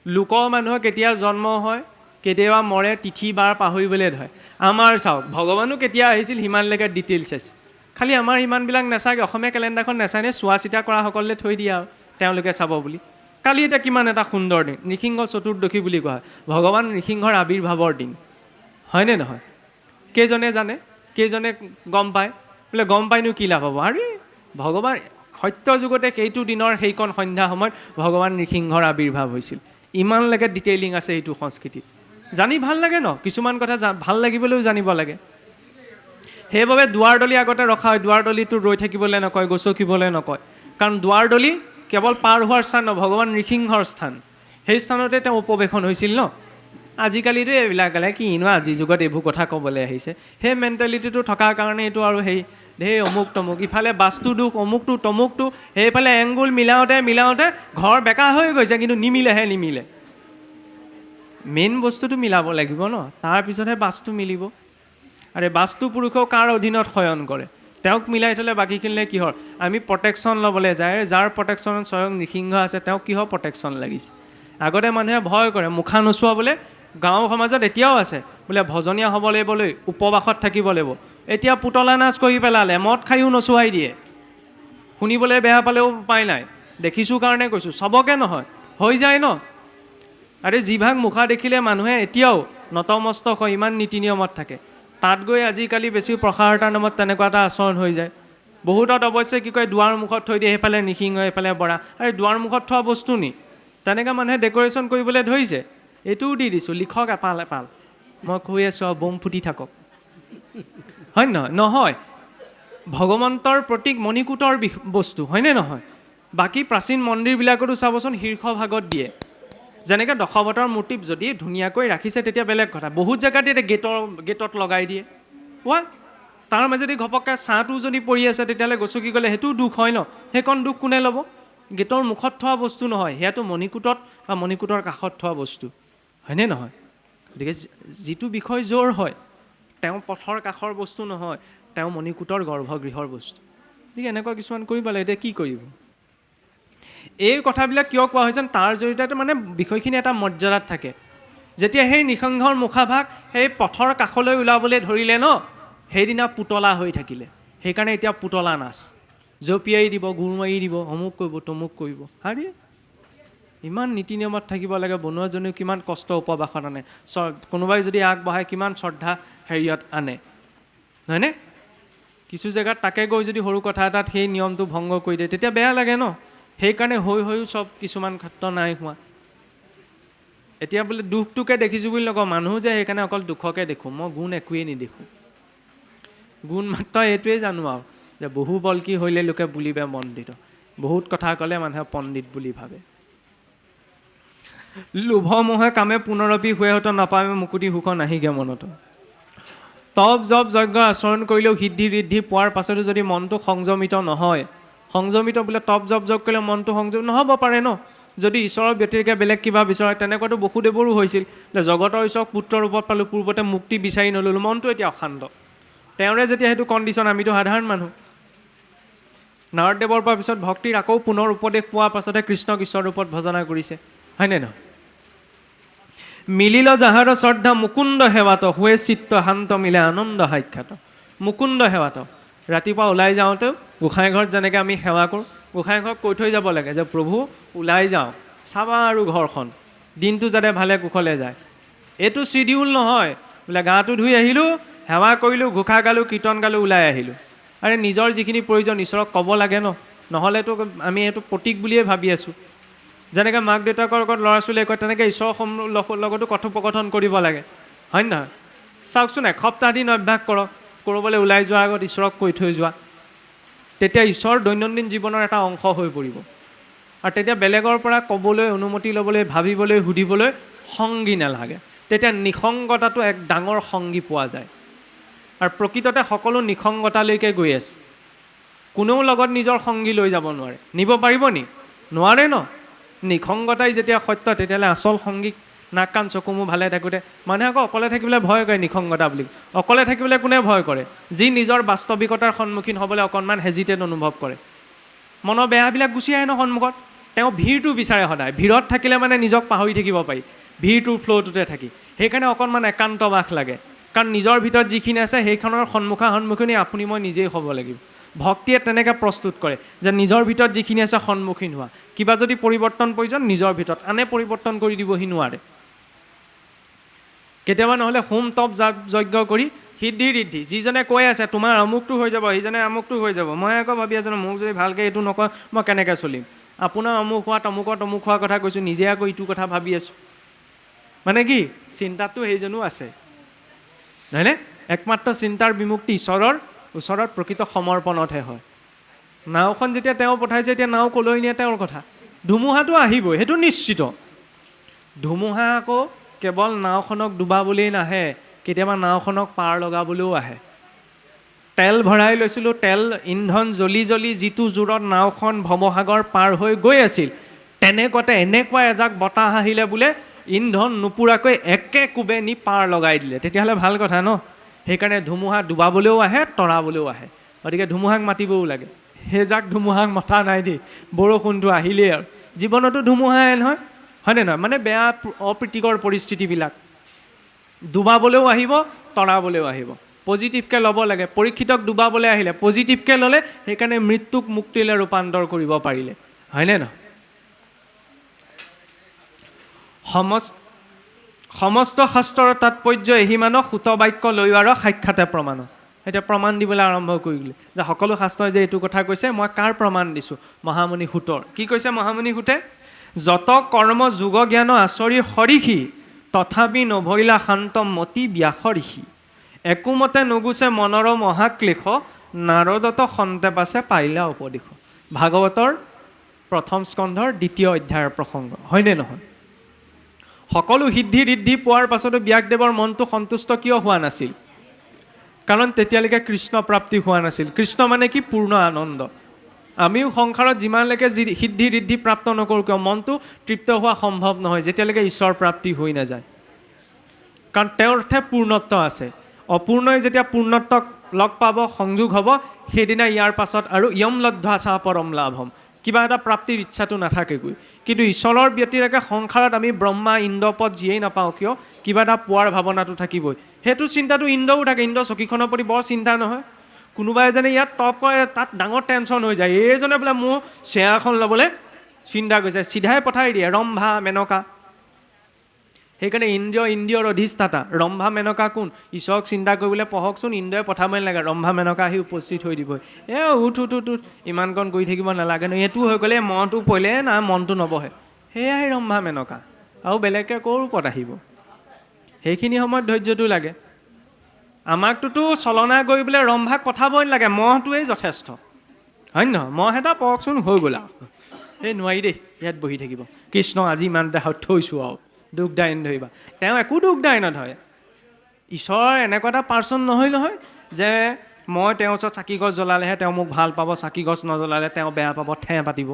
লোকৰ মানুহৰ কেতিয়া জন্ম হয় কেতিয়াবা মৰে তিথি বাৰ পাহৰিবলৈ ধৰে আমাৰ চাওক ভগৱানো কেতিয়া আহিছিল সিমানলৈকে ডিটেইলছ আছে খালি আমাৰ ইমানবিলাক নাচাগে অসমীয়া কেলেণ্ডাৰখন নাচায়নে চোৱা চিতা কৰাসকলে থৈ দিয়ে আৰু তেওঁলোকে চাব বুলি কালি এতিয়া কিমান এটা সুন্দৰ দিন নৃসিংহ চতুৰ্দশী বুলি কোৱা হয় ভগৱান নৃসিংহৰ আৱিৰ্ভাৱৰ দিন হয়নে নহয় কেইজনে জানে কেইজনে গম পায় বোলে গম পাইনো কি লাভ হ'ব আৰে ভগৱান সত্য যুগতে সেইটো দিনৰ সেইকণ সন্ধ্যা সময়ত ভগৱান নৃসিংহৰ আৱিৰ্ভাৱ হৈছিল ইমানলৈকে ডিটেইলিং আছে এইটো সংস্কৃতিত জানি ভাল লাগে ন কিছুমান কথা ভাল লাগিবলৈও জানিব লাগে সেইবাবে দুৱাৰদলি আগতে ৰখা হয় দুৱাৰদলিটো ৰৈ থাকিবলৈ নকয় গচকিবলৈ নকয় কাৰণ দুৱাৰদলি কেৱল পাৰ হোৱাৰ স্থান নহয় ভগৱান নৃসিংহৰ স্থান সেই স্থানতে তেওঁ উপৱেশন হৈছিল ন আজিকালিতো এইবিলাক কিনো আজিৰ যুগত এইবোৰ কথা ক'বলৈ আহিছে সেই মেণ্টেলিটিটো থকাৰ কাৰণে এইটো আৰু সেই অমুক তমুক ইফালে বাস্তু দুখ অমুকটো তমুকটো সেইফালে এংগুল মিলাওঁতে ঘৰ বেকা হৈ গৈছে কিন্তু নিমিলে মেইন বস্তুটো মিলাব লাগিব ন তাৰপিছতহে বাস্তু মিলিব আৰে বাস্তু পুৰুষেও কাৰ অধীনত শয়ন কৰে তেওঁক মিলাই থ'লে বাকীখিনিলে কিহৰ আমি প্ৰটেকশ্যন ল'বলৈ যায় যাৰ প্ৰটেকশ্যনত স্বয়ং নৃসিংহ আছে তেওঁক কিহৰ প্ৰটেকশ্যন লাগিছে আগতে মানুহে ভয় কৰে মুখা নোচোৱা বোলে গাঁও সমাজত এতিয়াও আছে বোলে ভজনীয়া হ'ব লাগিবলৈ উপবাসত থাকিব লাগিব এতিয়া পুতলা নাচ কৰি পেলালে মদ খায়ো নচুৱাই দিয়ে শুনিবলৈ বেয়া পালেও উপায় নাই দেখিছোঁ কাৰণে কৈছোঁ চবকে নহয় হৈ যায় ন আৰে যিভাগ মুখা দেখিলে মানুহে এতিয়াও নতমস্তক হয় ইমান নীতি নিয়মত থাকে তাত গৈ আজিকালি বেছি প্ৰসাৰতাৰ নামত তেনেকুৱা এটা আচৰণ হৈ যায় বহুতত অৱশ্যে কি কয় দুৱাৰ মুখত থৈ দিয়ে সেইফালে নৃসিংহ এইফালে বৰা আৰে দুৱাৰ মুখত থোৱা বস্তু নি তেনেকৈ মানুহে ডেক'ৰেশ্যন কৰিবলৈ ধৰিছে এইটোও দি দিছোঁ লিখক এপাল মই কৈ আছোঁ আৰু বোম ফুটি থাকক হয় নহয় ভগৱন্তৰ প্ৰতীক মণিকূটৰ বস্তু হয়নে নহয় বাকী প্ৰাচীন মন্দিৰবিলাকতো চাবচোন শীৰ্ষভাগত দিয়ে যেনেকৈ দশাৱতাৰ মূৰ্তি যদি ধুনীয়াকৈ ৰাখিছে তেতিয়া বেলেগ কথা, বহুত জেগাত এতিয়া গেটত লগাই দিয়ে। তাৰ মাজেদি ঘপককৈ ছাঁটো যদি পৰি আছে তেতিয়াহ'লে গছকি গ'লে সেইটোও দুখ হয় ন, সেইকণ দুখ কোনে ল'ব? গেটৰ মুখত থোৱা বস্তু নহয়, সেয়াটো মণিকূটত বা মণিকূটৰ কাষত থোৱা বস্তু, হয়নে নহয়? গতিকে যিটো বিষয় জোৰ হয় তেওঁ পথৰ কাষৰ বস্তু নহয়, তেওঁ মণিকূটৰ গৰ্ভগৃহৰ বস্তু। গতিকে এনেকুৱা কিছুমান কৰিব লাগে, এতিয়া কি কৰিব? এই কথাবিলাক কিয় কোৱা হৈছে? তাৰ জৰিয়তে মানে বিষয়খিনি এটা মৰ্যাদাত থাকে। যেতিয়া সেই নৃসিংহৰ মুখাভাগ সেই পথৰ কাষলৈ ওলাবলৈ ধৰিলে ন, সেইদিনা পুতলা হৈ থাকিলে। সেইকাৰণে এতিয়া পুতলা নাচ, জঁপিয়াই দিব, গুৰ মাৰি দিব, অমুক কৰিব তমুক কৰিব। আৰে ইমান নীতি নিয়মত থাকিব লাগে, বনোৱাজনেও কিমান কষ্ট উপবাসত আনে, কোনোবাই যদি আগবঢ়ায় কিমান শ্ৰদ্ধা হেৰিয়ত আনে, হয়নে? কিছু জেগাত তাকে গৈ যদি সৰু কথা এটাত সেই নিয়মটো ভংগ কৰি দিয়ে তেতিয়া বেয়া লাগে ন। সেইকাৰণে হৈও চব কিছুমান ক্ষেত্ৰ নাই হোৱা। এতিয়া বোলে দুখটোকে দেখিছোঁ বুলি নকওঁ, মানুহ যে সেইকাৰণে অকল দুখকে দেখোঁ, মই গুণ একোৱেই নেদেখোঁ। গুণ মাত্ৰ এইটোৱেই জানো আৰু যে বহু বল্কী হ'লে লোকে বুলিবে মণ্ডিত, বহুত কথা ক'লে মানুহে পণ্ডিত বুলি ভাবে। লোভ মোহে কামে পুনৰপি হুৱেহত নাপামে মুকুতি সুখ নাহিগে মনত। তপ জপ যজ্ঞ আচৰণ কৰিলেও সিদ্ধি ঋদ্ধি পোৱাৰ পাছতো যদি মনটো সংযমিত নহয়, সংযমিত বোলে তপ জপ যজ্ঞ কৰিলে মনটো সংযমিত নহ'ব পাৰে ন। যদি ঈশ্বৰৰ ব্যতিৰিকে বেলেগ কিবা বিচাৰে, তেনেকুৱাতো বসুদেৱৰো হৈছিল যে জগতৰ ঈশ্বৰক পুত্ৰৰ ৰূপত পালোঁ, পূৰ্বতে মুক্তি বিচাৰি নল'লোঁ, মনটো এতিয়া অশান্ত। তেওঁৰে যেতিয়া সেইটো কণ্ডিশ্যন, আমিতো সাধাৰণ মানুহ। নাৰদদেৱৰ পৰা পিছত ভক্তিৰ আকৌ পুনৰ উপদেশ পোৱাৰ পাছতহে কৃষ্ণক ঈশ্বৰ ৰূপত ভজনা কৰিছে, হয়নে নহয়? মিলিল যাহাৰ শ্ৰদ্ধা মুকুন্দ সেৱাত, হুৱে চিত্ত শান্ত মিলে আনন্দ সাক্ষাৎ। মুকুন্দ সেৱাত, ৰাতিপুৱা ওলাই যাওঁতেও গোঁসাই ঘৰত যেনেকৈ আমি সেৱা কৰোঁ, গোঁসাই ঘৰত কৈ থৈ যাব লাগে যে প্ৰভু ওলাই যাওঁ, চাবা আৰু ঘৰখন, দিনটো যাতে ভালে কুশলে যায়। এইটো চিডিউল নহয় বোলে গাটো ধুই আহিলোঁ, সেৱা কৰিলোঁ, ঘোষা গালোঁ, কীৰ্তন গালোঁ, ওলাই আহিলোঁ। আৰে নিজৰ যিখিনি প্ৰয়োজন ঈশ্বৰক ক'ব লাগে ন, নহ'লেতো আমি এইটো প্ৰতীক বুলিয়ে ভাবি আছোঁ। যেনেকৈ মাক দেউতাকৰ লগত ল'ৰা ছোৱালীয়ে কয় তেনেকৈ ঈশ্বৰৰ লগতো কথোপকথন কৰিব লাগে, হয় নহয়? চাওকচোন, এসপ্তাহ দিন অভ্যাস কৰক, ক'ৰবালৈ ওলাই যোৱাৰ আগত ঈশ্বৰক কৈ থৈ যোৱা, তেতিয়া ঈশ্বৰ দৈনন্দিন জীৱনৰ এটা অংশ হৈ পৰিব। আৰু তেতিয়া বেলেগৰ পৰা ক'বলৈ, অনুমতি ল'বলৈ, ভাবিবলৈ, সুধিবলৈ সংগী নালাগে। তেতিয়া নিসংগতাটো এক ডাঙৰ সংগী পোৱা যায়। আৰু প্ৰকৃততে সকলো নিসংগতালৈকে গৈ আছে। কোনেও লগত নিজৰ সংগী লৈ যাব নোৱাৰে, নিব পাৰিব নি? নোৱাৰে ন। নিসংগতাই যেতিয়া সত্য, তেতিয়াহ'লে আচল সংগীক নাক কাণ চকু মোৰ ভালে থাকোঁতে, মানুহে আকৌ অকলে থাকিবলৈ ভয় কৰে নিসংগতা বুলি। অকলে থাকিবলৈ কোনে ভয় কৰে? যি নিজৰ বাস্তৱিকতাৰ সন্মুখীন হ'বলৈ অকণমান হেজিটেট অনুভৱ কৰে, মনৰ বেয়াবিলাক গুচি আহে ন সন্মুখত। তেওঁ ভিৰটো বিচাৰে সদায়, ভিৰত থাকিলে মানে নিজক পাহৰি থাকিব পাৰি, ভিৰটোৰ ফ্ল'টোতে থাকি। সেইকাৰণে অকণমান একান্ত বাস লাগে, কাৰণ নিজৰ ভিতৰত যিখিনি আছে সেইখনৰ সন্মুখীন আপুনি মই নিজেই হ'ব লাগিব। ভক্তিয়ে তেনেকৈ প্ৰস্তুত কৰে যে নিজৰ ভিতৰত যিখিনি আছে সন্মুখীন হোৱা, কিবা যদি পৰিৱৰ্তন প্ৰয়োজন নিজৰ ভিতৰত, আনে পৰিৱৰ্তন কৰি দিবহি নোৱাৰে। কেতিয়াবা নহ'লে হোম তপ যজ্ঞ কৰি সিদ্ধি ঋদ্ধি, যিজনে কৈ আছে তোমাৰ আমুকটো হৈ যাব, সিজনে আমুকটো হৈ যাব, মই আকৌ ভাবি আছোঁ মোক যদি ভালকৈ এইটো নকয় মই কেনেকৈ চলিম। আপোনাৰ অমুক হোৱা তমুক হোৱাৰ কথা কৈছোঁ, নিজে আকৌ ইটো কথা ভাবি আছোঁ। মানে কি চিন্তাটো সেইজনো আছে, নহয়নে? একমাত্ৰ চিন্তাৰ বিমুক্তি ঈশ্বৰৰ ওচৰত প্ৰকৃত সমৰ্পণতহে হয়। নাওখন যেতিয়া তেওঁ পঠাইছে, এতিয়া নাও ক'লৈ নিয়ে তেওঁৰ কথা। ধুমুহাটো আহিবই, সেইটো নিশ্চিত। ধুমুহা আকৌ কেৱল নাওখনক ডুবাবলেই নাহে, কেতিয়াবা নাওখনক পাৰ লগাবলৈও আহে। তেল ভৰাই লৈছিলোঁ, তেল ইন্ধন জ্বলি জ্বলি যিটো জোৰত নাওখন ভৱসাগৰ পাৰ হৈ গৈ আছিল, তেনেকুৱাতে এনেকুৱা এজাক বতাহ আহিলে বোলে ইন্ধন নোপোৰাকৈ একে কোবে নি পাৰ লগাই দিলে। তেতিয়াহ'লে ভাল কথা ন। সেইকাৰণে ধুমুহা ডুবাবলৈও আহে, তৰাবলৈও আহে। গতিকে ধুমুহাক মাতিবও লাগে। সেইজাক ধুমুহাক মতা নাই দেই, বৰষুণটো আহিলেই আৰু। জীৱনতো ধুমুহা আহে নহয়, হয়নে নহয়? মানে বেয়া অপ্ৰীতিকৰ পৰিস্থিতিবিলাক ডুবাবলৈও আহিব, তৰাবলৈও আহিব। পজিটিভকৈ ল'ব লাগে। পৰীক্ষিতক ডুবাবলৈ আহিলে পজিটিভকৈ ল'লে, সেইকাৰণে মৃত্যুক মুক্তিলৈ ৰূপান্তৰ কৰিব পাৰিলে, হয়নে নহয়? সমস্ত শাস্ত্ৰৰ তাৎপৰ্য এহিমানক সুত বাক্য লৈয়াৰ সাক্ষাতে প্ৰমাণ। এতিয়া প্ৰমাণ দিবলৈ আৰম্ভ কৰিলে যে সকলো শাস্ত্ৰই যে এইটো কথা কৈছে, মই কাৰ প্ৰমাণ দিছোঁ? মহামুনি সূতৰ। কি কৈছে মহামুনি সূতে? যত কৰ্ম যোগ জ্ঞান আচৰি সৰিষি, তথাপি নভৈলা শান্ত মতি ব্যাস ঋষি। একোমতে নুগুছে মনৰ মহাক্লেশ, নাৰদত সন্তে পাছে পাইলা উপদেশ। ভাগৱতৰ প্ৰথম স্কন্ধৰ 2য় অধ্যায়ৰ প্ৰসংগ, হয়নে নহয়? সকলো সিদ্ধি ঋদ্ধি পোৱাৰ পাছতো ব্যাসদেৱৰ মনটো সন্তুষ্ট কিয় হোৱা নাছিল? কাৰণ তেতিয়ালৈকে কৃষ্ণ প্ৰাপ্তি হোৱা নাছিল। কৃষ্ণ মানে কি? পূৰ্ণ আনন্দ। আমিও সংসাৰত যিমানলৈকে সিদ্ধি ঋদ্ধি প্ৰাপ্ত নকৰোঁ কিয় মনটো তৃপ্ত হোৱা সম্ভৱ নহয় যেতিয়ালৈকে ঈশ্বৰ প্ৰাপ্তি হৈ নাযায়। কাৰণ তেওঁৰহে পূৰ্ণত্ব আছে। অপূৰ্ণই যেতিয়া পূৰ্ণত্বক লগ পাব, সংযোগ হ'ব, সেইদিনা ইয়াৰ পাছত আৰু ইয়ম লব্ধা চা পৰম লাভম, কিবা এটা প্ৰাপ্তিৰ ইচ্ছাটো নাথাকেগৈ। কিন্তু ঈশ্বৰৰ ব্যতিৰেকে সংসাৰত আমি ব্ৰহ্মা ইন্দ্ৰপদ যিয়েই নাপাওঁ কিয় কিবা এটা পোৱাৰ ভাৱনাটো থাকিবই। সেইটো চিন্তাটো ইন্দ্ৰও থাকে। ইন্দ্ৰ চকীখনৰ প্ৰতি বৰ চিন্তা নহয়। কোনোবা এজনে ইয়াত টপ কৰে, তাত ডাঙৰ টেনশ্যন হৈ যায়। এইজনে বোলে মোৰ চেয়াৰখন ল'বলৈ চিন্তা কৰিছে, চিধাই পঠাই দিয়ে ৰম্ভা মেনকা। সেইকাৰণে ইন্দ্ৰিয়ৰ অধিষ্ঠাতা ৰম্ভা মেনকা কোন? ঈশ্বৰক চিন্তা কৰিবলৈ পঢ়কচোন, ইন্দ্ৰই পঠাবই নালাগে, ৰম্ভা মেনকা আহি উপস্থিত হৈ দিবই। উঠ ইমানকণ কৰি থাকিব নালাগে ন, এইটো হৈ গ'লে মনটো পৰিলে না মনটো নবহে। সেয়াই ৰম্ভা মেনকা, আৰু বেলেগকৈ ক'ৰ ওপৰত আহিব? সেইখিনি সময়ত ধৈৰ্যটো লাগে। আমাকটোতো চলনা কৰিবলৈ ৰম্ভাক পঠাবই নালাগে, মহটোৱেই যথেষ্ট, হয় নহয়? মহ এটা পৰকচোন, হৈ গ'ল আৰু। এই নোৱাৰি দেই, ইয়াত বহি থাকিব, কৃষ্ণ আজি ইমান দেখাত থৈছোঁ আৰু, দুখ দাই নধৰিবা। তেওঁ একো দুখ দাই নধৰে। ঈশ্বৰ এনেকুৱা এটা পাৰ্চন নহয় যে মই তেওঁৰ ওচৰত চাকি গছ জ্বলালেহে তেওঁ মোক ভাল পাব, চাকি গছ নজ্বলালে তেওঁ বেয়া পাব, ঠেহ পাতিব,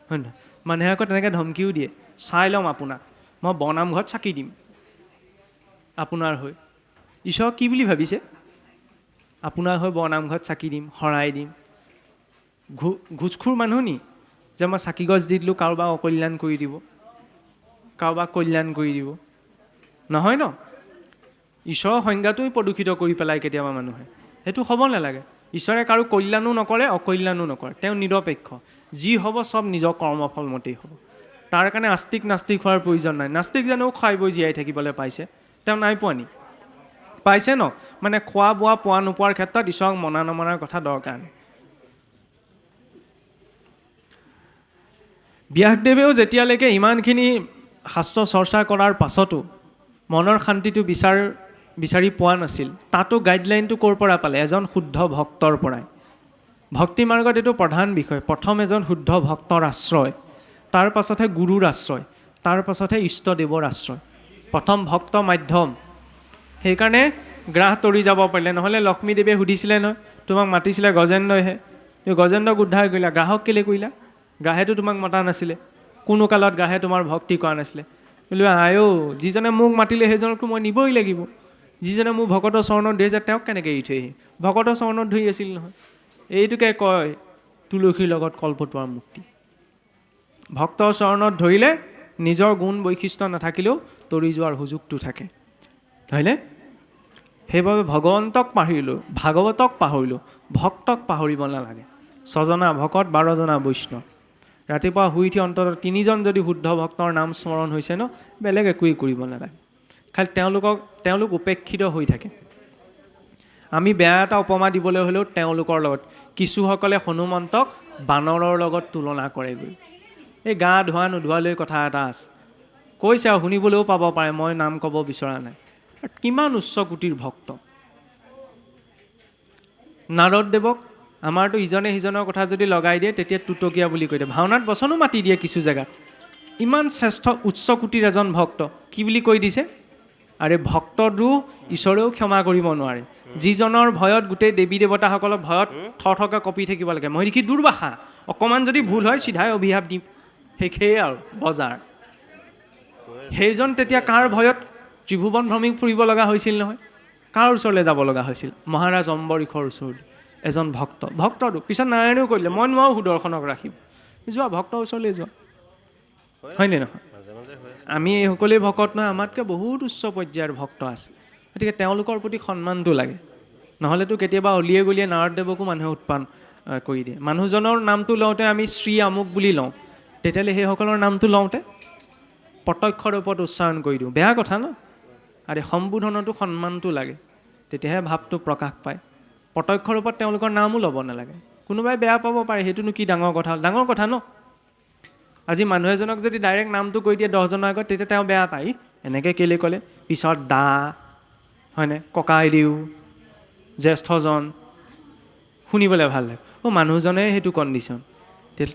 হয় নহয়? মানুহে আকৌ তেনেকৈ ধমকিও দিয়ে, চাই ল'ম আপোনাক, মই বৰনামঘৰত চাকি দিম আপোনাৰ হৈ। ঈশ্বৰক কি বুলি ভাবিছে? আপোনাৰ হৈ বৰনামঘৰত চাকি দিম, শৰাই দিম। ঘোচখোৰ মানুহ নি যে মই চাকি গছ দি দিলোঁ কাৰোবাক অকল্যাণ কৰি দিব, কাৰোবাক কল্যাণ কৰি দিব? নহয় ন? ঈশ্বৰৰ সংজ্ঞাটোই প্ৰদূষিত কৰি পেলায় কেতিয়াবা মানুহে। সেইটো হ'ব নালাগে। ঈশ্বৰে কাৰো কল্যাণো নকৰে, অকল্যাণো নকৰে। তেওঁ নিৰপেক্ষ। যি হ'ব চব নিজৰ কৰ্মফল মতেই হ'ব। তাৰ কাৰণে আস্তিক নাস্তিক হোৱাৰ প্ৰয়োজন নাই। নাস্তিক জানো খাই বৈ জীয়াই থাকিবলৈ পাইছে? তেওঁ নাই পোৱা নি? পাইছে ন? মানে খোৱা বোৱা পোৱা নোপোৱাৰ ক্ষেত্ৰত ঈশ্বৰক মনা নমনাৰ কথা দৰকাৰ নাই। ব্যাসদেৱেও যেতিয়ালৈকে ইমানখিনি শাস্ত্ৰ চৰ্চা কৰাৰ পাছতো মনৰ শান্তিটো বিচাৰি পোৱা নাছিল, তাতো গাইডলাইনটো ক'ৰ পৰা পালে? এজন শুদ্ধ ভক্তৰ পৰাই। ভক্তি মাৰ্গত এইটো প্ৰধান বিষয়। প্ৰথম এজন শুদ্ধ ভক্তৰ আশ্ৰয়, তাৰ পাছতহে গুৰুৰ আশ্ৰয়, তাৰ পাছতহে ইষ্টদেৱৰ আশ্ৰয়। প্ৰথম ভক্ত মাধ্যম। সেইকাৰণে গ্ৰাহ তৰি যাব পাৰিলে। নহ'লে লক্ষ্মীদেৱে সুধিছিলে নহয়, তোমাক মাতিছিলে গজেন্দ্ৰইহে, গজেন্দ্ৰক উদ্ধাৰ কৰিলা, গ্ৰাহক কেলৈ কৰিলা? গ্ৰাহেতো তোমাক মতা নাছিলে, কোনো কালত গ্ৰাহে তোমাৰ ভক্তি কৰা নাছিলে। বোলো আয়ো, যিজনে মোক মাতিলে সেইজনকতো মই নিবই লাগিব। যিজনে মোৰ ভকতৰ চৰণত ধৰিছে তেওঁক কেনেকৈ এৰি থৈ আহিম? ভকতৰ চৰণত ধৰি আছিল নহয়। এইটোকে কয় তুলসীৰ লগত কল্পতোৱাৰ মুক্তি। ভক্তৰ চৰণত ধৰিলে নিজৰ গুণ বৈশিষ্ট্য নাথাকিলেও তৰি যোৱাৰ সুযোগটো থাকে, হয়নে? সেইবাবে ভগৱন্তক পাহৰিলোঁ, ভাগৱতক পাহৰিলোঁ, ভক্তক পাহৰিব নালাগে। 6 জনা ভকত, 12 জনা বৈষ্ণৱ। ৰাতিপুৱা শুই উঠি অন্তত 3 জন যদি শুদ্ধ ভক্তৰ নাম স্মৰণ হৈছে ন, বেলেগ একোৱেই কৰিব নালাগে। খালি তেওঁলোক উপেক্ষিত হৈ থাকে। আমি বেয়া এটা উপমা দিবলৈ হ'লেও তেওঁলোকৰ লগত, কিছুসকলে হনুমন্তক বানৰৰ লগত তুলনা কৰেগৈ। এই গা ধোৱা নোধোৱালৈ কথা এটা আছে, কৈছে আৰু শুনিবলৈও পাব পাৰে, মই নাম ক'ব বিচৰা নাই। কিমান উচ্চ কোটিৰ ভক্ত। নাৰদদেৱক আমাৰতো ইজনে সিজনৰ কথা যদি লগাই দিয়ে তেতিয়া টুটকীয়া বুলি কৈ দিয়ে। ভাওনাত বচনো মাতি দিয়ে কিছু জেগাত। ইমান শ্ৰেষ্ঠ উচ্চ কোটিৰ এজন ভক্ত, কি বুলি কৈ দিছে? আৰে ভক্তটো ঈশ্বৰেও ক্ষমা কৰিব নোৱাৰে। যিজনৰ ভয়ত গোটেই দেৱী দেৱতাসকলৰ ভয়ত থৰকৈ কঁপি থাকিব লাগে। মই দেখি দুৰ্বাসা, অকণমান যদি ভুল হয় চিধাই অভিশাপ দিম, শেষেই আৰু বজাৰ। সেইজন তেতিয়া কাৰ ভয়ত ত্ৰিভুৱন ভ্ৰমি ফুৰিব লগা হৈছিল নহয়? কাৰ ওচৰলৈ যাব লগা হৈছিল? মহাৰাজ অম্বৰীষৰ ওচৰলৈ। এজন ভক্তটো পিছত নাৰায়ণেও কৰিলে, মই নোৱাৰোঁ সুদৰ্শনক ৰাখিব, যোৱা ভক্তৰ ওচৰলৈ যোৱা, হয়নে নহয়? আমি এইসকলেই ভকত নহয়, আমাতকৈ বহুত উচ্চ পৰ্যায়ৰ ভক্ত আছে। গতিকে তেওঁলোকৰ প্ৰতি সন্মানটো লাগে। নহ'লেতো কেতিয়াবা অলিয়ে গলিয়ে নাৰদদেৱকো মানুহে উৎপাদন কৰি দিয়ে। মানুহজনৰ নামটো লওঁতে আমি শ্ৰী আমুক বুলি লওঁ, তেতিয়াহ'লে সেইসকলৰ নামটো লওঁতে প্ৰত্যক্ষ ৰূপত উচ্চাৰণ কৰি দিওঁ, বেয়া কথা ন? আৰু সম্বোধনতো সন্মানটো লাগে, তেতিয়াহে ভাৱটো প্ৰকাশ পায়। প্ৰত্যক্ষ ৰূপত তেওঁলোকৰ নামো ল'ব নালাগে। কোনোবাই বেয়া পাব পাৰে, সেইটোনো কি ডাঙৰ কথা? ডাঙৰ কথা ন? আজি মানুহ এজনক যদি ডাইৰেক্ট নামটো কৈ দিয়ে 10 জনৰ আগত, তেতিয়া তেওঁ বেয়া পায়, এনেকৈ কেলৈ ক'লে? পিছত দা, হয়নে, ককাইদেউ, জ্যেষ্ঠজন, শুনিবলৈ ভাল লাগে। মানুহজনে সেইটো কণ্ডিশ্যন,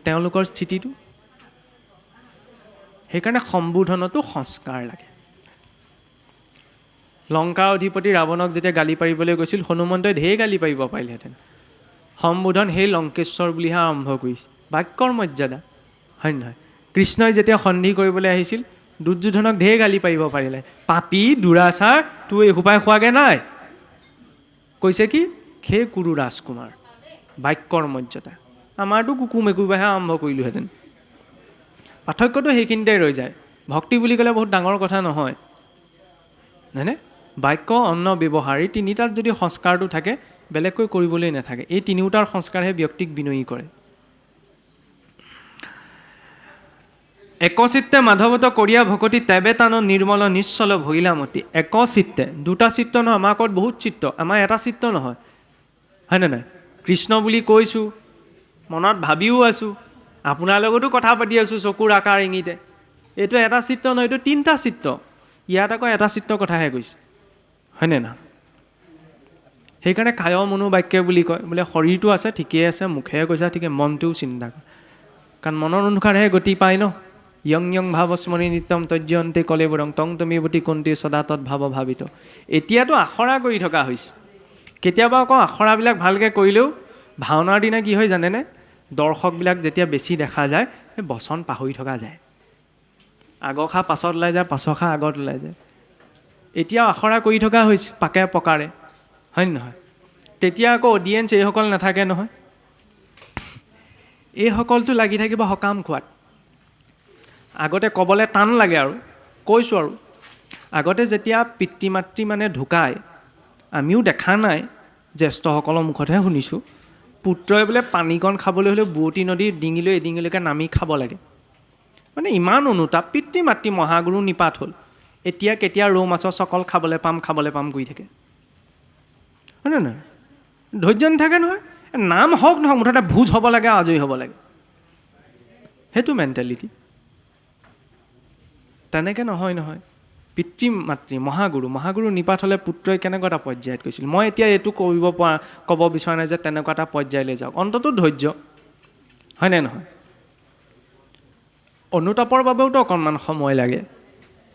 তেওঁলোকৰ স্থিতিটো সেইকাৰণে সম্বোধনতো সংস্কাৰ লাগে। লংকাৰ অধিপতি ৰাৱণক যেতিয়া গালি পাৰিবলৈ গৈছিল, হনুমন্তই ঢেৰ গালি পাৰিব পাৰিলেহেঁতেন। সম্বোধন সেই লংকেশ্বৰ বুলিহে আৰম্ভ কৰিছে। বাক্যৰ মৰ্যাদা, হয় নহয়? কৃষ্ণই যেতিয়া সন্ধি কৰিবলৈ আহিছিল, দুৰ্যোধনক ঢেৰ গালি পাৰিব পাৰিলে। পাপী, দুৰাচাৰ, তোৰ এসোপাই খোৱাগৈ নাই। কৈছে কি? খে কুৰু ৰাজকুমাৰ। বাক্যৰ মৰ্যাদা। আমাৰতো কুকুৰ মেকুৰীবাহে আৰম্ভ কৰিলোহেঁতেন। পাৰ্থক্যটো সেইখিনিতে ৰৈ যায়। ভক্তি বুলি ক'লে বহুত ডাঙৰ কথা নহয়, হয়নে? বাক্য, অন্ন, ব্যৱহাৰ, এই তিনিটাত যদি সংস্কাৰটো থাকে, বেলেগকৈ কৰিবলৈ নাথাকে। এই তিনিওটাৰ সংস্কাৰহে ব্যক্তিক বিনয়ী কৰে। একচিত্তে মাধৱত কৰিয়া ভকতি তেবে তান নিৰ্মল নিশ্চল ভৈলামতি। একচিত্তে, দুটা চিত্ত নহয়, আমাৰ আগত বহুত চিত্ত, আমাৰ এটা চিত্ত নহয়, হয়নে নাই? কৃষ্ণ বুলি কৈছোঁ, মনত ভাবিও আছোঁ, আপোনাৰ লগতো কথা পাতি আছোঁ চকুৰ আকাৰ ইঙিতে। এইটো এটা চিত্ত নহয়, এইটো তিনিটা চিত্ত। ইয়াত আকৌ এটা চিত্তৰ কথাহে কৈছে, হয়নে নহয়? সেইকাৰণে কায় মনোবাক্য বুলি কয়। বোলে শৰীৰটো আছে, ঠিকেই আছে, মুখেৰে কৈছা ঠিকে, মনটোও চিন্তা কৰে। কাৰণ মনৰ অনুসাৰেহে গতি পায় ন। ইয়ং ইয়ং ভাৱ স্মৰি নিত্যম তজ্জন্তে কলে বৰং তং তুমি বতি কন্তি সদা তৎ ভাৱ ভাবিত। এতিয়াতো আখৰা কৰি থকা হৈছে। কেতিয়াবা আকৌ আখৰাবিলাক ভালকৈ কৰিলেও ভাওনাৰ দিনা কি হয় জানেনে? দৰ্শকবিলাক যেতিয়া বেছি দেখা যায়, সেই বচন পাহৰি থকা যায়। আগৰখা পাছত ওলাই যায়, পাছৰখা আগত ওলাই যায়। এতিয়াও আখৰা কৰি থকা হৈছে পাকে পকাৰে, হয় নহয়? তেতিয়া আকৌ অডিয়েঞ্চ এইসকল নাথাকে নহয়। এইসকলটো লাগি থাকিব সকাম খোৱাত। আগতে ক'বলৈ টান লাগে আৰু, কৈছোঁ আৰু, আগতে যেতিয়া পিতৃ মাতৃ মানে ঢুকায়, আমিও দেখা নাই, জ্যেষ্ঠসকলৰ মুখতহে শুনিছোঁ, পুত্ৰই বোলে পানীকণ খাবলৈ হ'লে বুৱতী নদীৰ ডিঙিলৈ এডিঙিলৈকে নামি খাব লাগে। মানে ইমান অনুতাপ, পিতৃ মাতৃ মহাগুৰু নিপাত হ'ল। এতিয়া কেতিয়া ৰৌ মাছৰ চকল খাবলৈ পাম কৰি থাকে, হয়নে নহয়? ধৈৰ্য নাথাকে নহয়। নাম হওক নহওক, মুঠতে ভোজ হ'ব লাগে, আজৰি হ'ব লাগে, সেইটো মেণ্টেলিটি। তেনেকৈ নহয়। পিতৃ মাতৃ মহাগুৰু নিপাত হ'লে পুত্ৰই কেনেকুৱা এটা পৰ্যায়ত কৈছিল। মই এতিয়া এইটো ক'ব বিচৰা নাই যে তেনেকুৱা এটা পৰ্যায়লৈ যাওক, অন্ততঃ ধৈৰ্য, হয়নে নহয়? অনুতাপৰ বাবেওতো অকণমান সময় লাগে,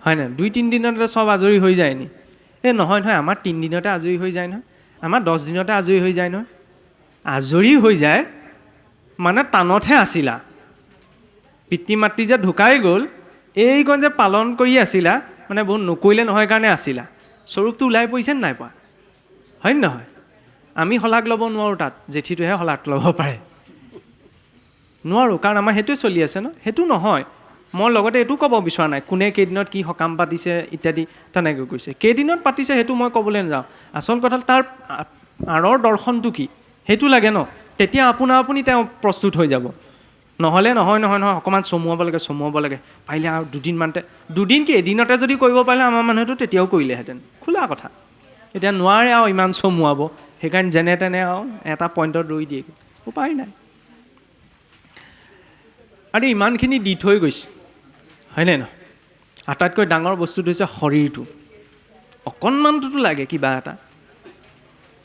হয়নে? 2-3 দিনতে চব আজৰি হৈ যায় নি? নহয়, আমাৰ 3 দিনতে আজৰি হৈ যায় নহয়, আমাৰ 10 দিনতে আজৰি হৈ যায় নহয়। আজৰি হৈ যায় মানে টানতহে আছিলা। পিতৃ মাতৃ যে ঢুকাই গ'ল, এইকণ যে পালন কৰি আছিলা, মানে বহুত নকৰিলে নহয় কাৰণে আছিলা। স্বৰূপটো ওলাই পৰিছে নে নাই পৰা, হয় নহয়? আমি শলাগ ল'ব নোৱাৰোঁ, তাত জেঠীটোহে শলাগ ল'ব পাৰে। নোৱাৰোঁ, কাৰণ আমাৰ সেইটোৱে চলি আছে ন। সেইটো নহয়, মই লগতে এইটো ক'ব বিচৰা নাই কোনে কেইদিনত কি সকাম পাতিছে ইত্যাদি তেনেকৈ কৈছে। কেইদিনত পাতিছে সেইটো মই ক'বলৈ নাযাওঁ। আচল কথা তাৰ আঁৰৰ দৰ্শনটো কি সেইটো লাগে ন। তেতিয়া আপুনি তেওঁ প্ৰস্তুত হৈ যাব। নহ'লে নহয় অকণমান চমুৱাব লাগে, পাৰিলে আৰু 2 দিন কি এদিনতে যদি কৰিব পাৰিলে আমাৰ মানুহেতো তেতিয়াও কৰিলেহেঁতেন, খোলা কথা। এতিয়া নোৱাৰে আৰু ইমান চমুৱাব, সেইকাৰণে যেনে তেনে আৰু এটা পইণ্টত ৰৈ দিয়ে, উপায় নাই। আৰু ইমানখিনি দি থৈ গৈছে, হয়নে নহয়? আটাইতকৈ ডাঙৰ বস্তুটো হৈছে শৰীৰটো। অকণমানটোতো লাগে কিবা এটা।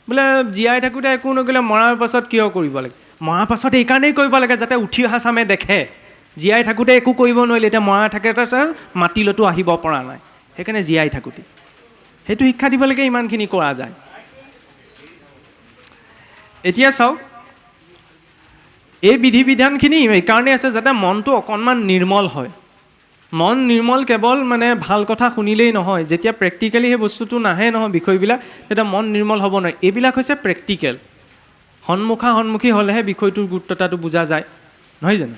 বোলে জীয়াই থাকোঁতে একো নকৰিলে মৰাৰ পাছত কিয় কৰিব লাগে? মৰাৰ পাছত এইকাৰণেই কৰিব লাগে যাতে উঠি অহা চামে দেখে জীয়াই থাকোঁতে একো কৰিব নোৱাৰিলে, এতিয়া মৰা থাকে মাটিলৈতো আহিব পৰা নাই, সেইকাৰণে জীয়াই থাকোঁতে সেইটো শিক্ষা দিব লাগে। ইমানখিনি কৰা যায়। এতিয়া চাওক, এই বিধি বিধানখিনি এইকাৰণে আছে যাতে মনটো অকণমান নিৰ্মল হয়। মন নিৰ্মল কেৱল মানে ভাল কথা শুনিলেই নহয়, যেতিয়া প্ৰেক্টিকেলি সেই বস্তুটো নাহে নহয় বিষয়বিলাক, তেতিয়া মন নিৰ্মল হ'ব নোৱাৰে। এইবিলাক হৈছে প্ৰেক্টিকেল, সন্মুখী হ'লেহে বিষয়টোৰ গুৰুত্বতাটো বুজা যায়, নহয় জানো?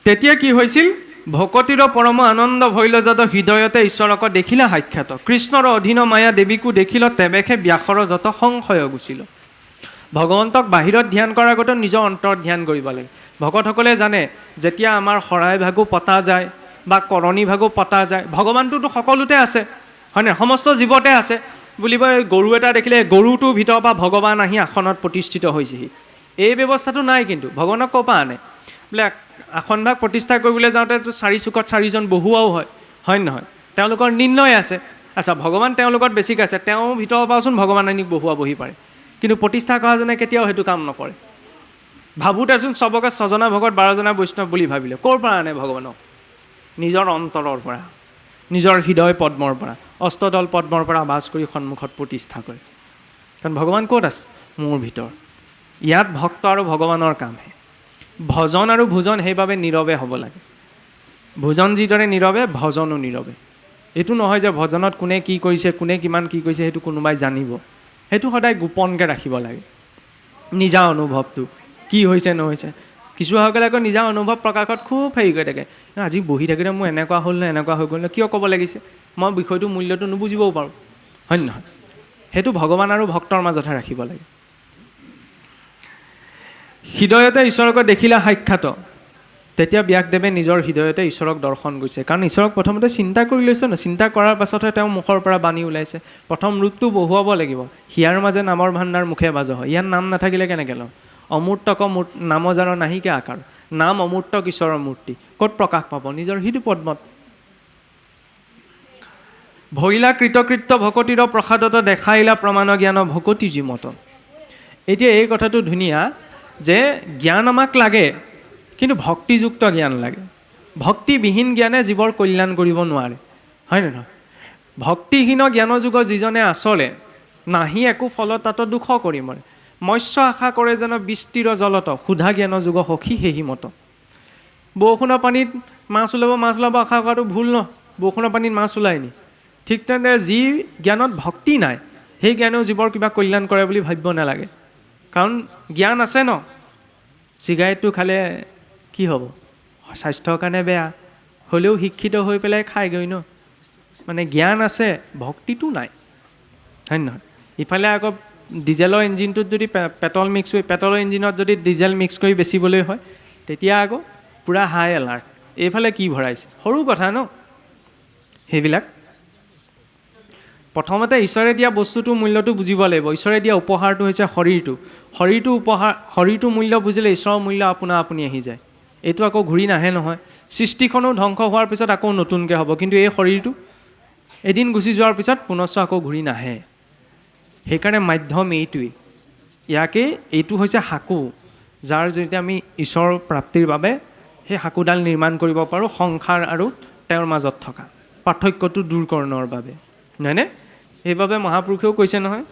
তেতিয়া কি হৈছিল? ভকতিৰ পৰম আনন্দ ভৈল যত হৃদয়তে ঈশ্বৰক দেখিলা সাক্ষাৎ। কৃষ্ণৰ অধীন মায়া দেৱীকো দেখিল, তেবেখে ব্যাসৰ যত সংশয় গুচিল। ভগৱন্তক বাহিৰত ধ্যান কৰাৰ আগতে নিজৰ অন্তৰত ধ্যান কৰিব লাগে। ভকতসকলে জানে যেতিয়া আমাৰ শৰাই ভাগো পতা যায় বা কৰণী ভাগো পতা যায়, ভগৱানটোতো সকলোতে আছে, হয়নে? সমস্ত জীৱতে আছে বুলিব। গৰু এটা দেখিলে গৰুটোৰ ভিতৰৰ পৰা ভগৱান আহি আসনত প্ৰতিষ্ঠিত হৈছেহি, এই ব্যৱস্থাটো নাই। কিন্তু ভগৱানক ক'ৰ পৰা আনে? বোলে আসনভাগ প্ৰতিষ্ঠা কৰিবলৈ যাওঁতেতো 4 চুকত 4জন বহুৱাও হয় নহয়? তেওঁলোকৰ নিৰ্ণয় আছে। আচ্ছা, ভগৱান তেওঁৰ লগত বেছিকৈ আছে, তেওঁৰ ভিতৰৰ পৰাচোন ভগৱান আনি বহুৱাবহি পাৰে, কিন্তু প্ৰতিষ্ঠা কৰাজনে কেতিয়াও সেইটো কাম নকৰে। ভাবোঁতেচোন চবকে 6জনা ভকত 12জনা বৈষ্ণৱ বুলি ভাবিলে। ক'ৰ পৰা আনে ভগৱানক? নিজৰ অন্তৰৰ পৰা, নিজৰ হৃদয় পদ্মৰ পৰা, অষ্টদল পদ্মৰ পৰা আৱাজ কৰি সন্মুখত প্ৰতিষ্ঠা কৰে। কাৰণ ভগৱান ক'ত আছে? মোৰ ভিতৰত। ইয়াত ভক্ত আৰু ভগৱানৰ কামহে। ভজন আৰু ভোজন সেইবাবে নীৰৱে হ'ব লাগে। ভোজন যিদৰে নীৰৱে, ভজনো নীৰৱে। এইটো নহয় যে ভজনত কোনে কি কৰিছে, কোনে কিমান কি কৰিছে সেইটো কোনোবাই জানিব। সেইটো সদায় গোপনকৈ ৰাখিব লাগে। নিজা অনুভৱটো কি হৈছে নহৈছে। কিছুসকলে আকৌ নিজা অনুভৱ প্ৰকাশত খুব হেৰি কৰি থাকে। আজি বহি থাকিলে মোৰ এনেকুৱা হ'ল নে এনেকুৱা হৈ গ'ল নে, কিয় ক'ব লাগিছে? মই বিষয়টো মূল্যটো নুবুজিবও পাৰোঁ, হয় নে নহয়? সেইটো ভগৱান আৰু ভক্তৰ মাজতহে ৰাখিব লাগে। হৃদয়তে ঈশ্বৰক দেখিলা সাক্ষাৎ, তেতিয়া ব্যাসদেৱে নিজৰ হৃদয়তে ঈশ্বৰক দৰ্শন কৰিছে। কাৰণ ঈশ্বৰক প্ৰথমতে চিন্তা কৰি লৈছে ন, চিন্তা কৰাৰ পাছতহে তেওঁৰ মুখৰ পৰা বাণী ওলাইছে। প্ৰথম ৰূপটো বহুৱাব লাগিব। হিয়াৰ মাজে নামৰ ভাণ্ডাৰ মুখে বাজ হয়। ইয়াত নাম নাথাকিলে কেনেকৈ লওঁ? অমূৰ্তক নাম যাৰ নাহিকে আকাৰ, নাম অমূৰ্তক ঈশ্বৰৰ মূৰ্তি। ক'ত প্ৰকাশ পাব? নিজৰ হৃদয় পদ্মত। ভৈলা কৃতকৃত্য ভকতিৰ প্ৰসাদত দেখাইলা প্ৰমাণ জ্ঞান ভকতি জিমত। এতিয়া এই কথাটো ধুনীয়া যে জ্ঞান আমাক লাগে, কিন্তু ভক্তিযুক্ত জ্ঞান লাগে। ভক্তিবিহীন জ্ঞানে জীৱৰ কল্যাণ কৰিব নোৱাৰে, হয় নে নহয়? ভক্তিহীন জ্ঞানযোগ যিজনে আচলে, নাহি একো ফলত তাত দুখ কৰি মৰে। মৎস্য আশা কৰে যেন বিস্তীৰ জলত, সুধা জ্ঞানযোগ সখী সেহি মত। বৰষুণৰ পানীত মাছ ওলাব আশা কৰাটো ভুল ন। বৰষুণৰ পানীত মাছ ওলাই নি? ঠিক তেনেদৰে যি জ্ঞানত ভক্তি নাই, সেই জ্ঞানেও জীৱৰ কিবা কল্যাণ কৰে বুলি ভাবিব নালাগে। কাৰণ জ্ঞান আছে ন। চিগাৰেটটো খালে কি হ'ব? স্বাস্থ্যৰ কাৰণে বেয়া, হ'লেও শিক্ষিত হৈ পেলাই খাইগৈ ন। মানে জ্ঞান আছে, ভক্তিটো নাই, হয় নহয়? ইফালে আকৌ ডিজেলৰ ইঞ্জিনটোত যদি পেট্ৰলৰ ইঞ্জিনত যদি ডিজেল মিক্স কৰি বেচিবলৈ হয়, তেতিয়া আকৌ পূৰা হাই এলাৰ্ট। এইফালে কি ভৰাইছে? সৰু কথা ন সেইবিলাক। প্ৰথমতে ঈশ্বৰে দিয়া বস্তুটোৰ মূল্যটো বুজিব লাগিব। ঈশ্বৰে দিয়া উপহাৰটো হৈছে শৰীৰটো। শৰীৰটো মূল্য বুজিলে ঈশ্বৰৰ মূল্য আপোনা আপুনি আহি যায়। এইটো আকৌ ঘূৰি নাহে নহয়। সৃষ্টিখনো ধ্বংস হোৱাৰ পিছত আকৌ নতুনকৈ হ'ব, কিন্তু এই শৰীৰটো এদিন গুচি যোৱাৰ পিছত পুনশ্চ আকৌ ঘূৰি নাহে। সেইকাৰণে মাধ্যম এইটোৱেই। এইটো হৈছে সাঁকো, যাৰ জৰিয়তে আমি ঈশ্বৰৰ প্ৰাপ্তিৰ বাবে সেই সাঁকোডাল নিৰ্মাণ কৰিব পাৰোঁ, সংসাৰ আৰু তেওঁৰ মাজত থকা পাৰ্থক্যটো দূৰকৰণৰ বাবে, নহয়নে? সেইবাবে মহাপুৰুষেও কৈছে নহয়,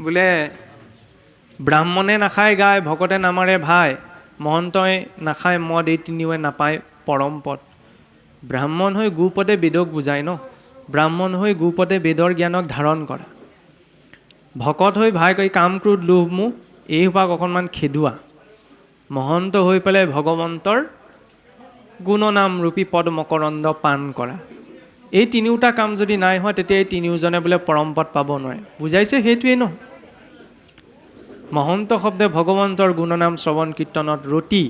বোলে ব্ৰাহ্মণে নাখায় গাই, ভকতে নামাৰে ভাই, মহন্তই নাখায় মদ, এই তিনিওৱে নাপায় পৰম পদ। ব্ৰাহ্মণ হৈ গুপদে বেদক বুজায় ন। ব্ৰাহ্মণ হৈ গুপদে বেদৰ জ্ঞানক ধাৰণ কৰা। ভকত হৈ ভাই কৈ কাম ক্ৰোধ লোভ মোহ এইসোপাক অকণমান খেদোৱা। মহন্ত হৈ পেলাই ভগৱন্তৰ গুণনাম ৰূপী পদ মকৰন্দ পান কৰা। এই তিনিওটা কাম যদি নাই হয়, তেতিয়া এই তিনিওজনে বোলে পৰম পদ পাব নোৱাৰে। বুজাইছে সেইটোৱেই ন। মহন্ত শব্দে ভগৱন্তৰ গুণনাম শ্ৰৱণ কীৰ্তনত ৰতি,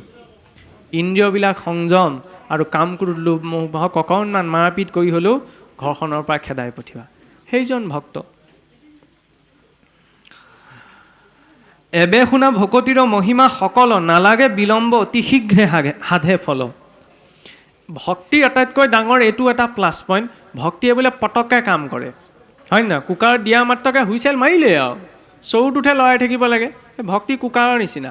ইন্দ্ৰিয়বিলাক সংযম আৰু কাম ক্ৰোধ লোভ মোহক অকণমান মাৰপিট কৰি হ'লেও ঘৰখনৰ পৰা খেদাই পঠিওৱা, সেইজন ভক্ত। এবে শুনা ভকতিৰ মহিমা সকল, নালাগে বিলম্ব অতি শীঘ্ৰে সাধে ফল। ভক্তিৰ আটাইতকৈ ডাঙৰ এইটো এটা প্লাছ পইণ্ট, ভক্তিয়ে বোলে পটককৈ কাম কৰে, হয় নহয়? কুকাৰত দিয়া মাত্ৰকৈ হুইচেল মাৰিলেই আৰু চৰুটোতহে লৰাই থাকিব লাগে। ভক্তি কুকাৰৰ নিচিনা।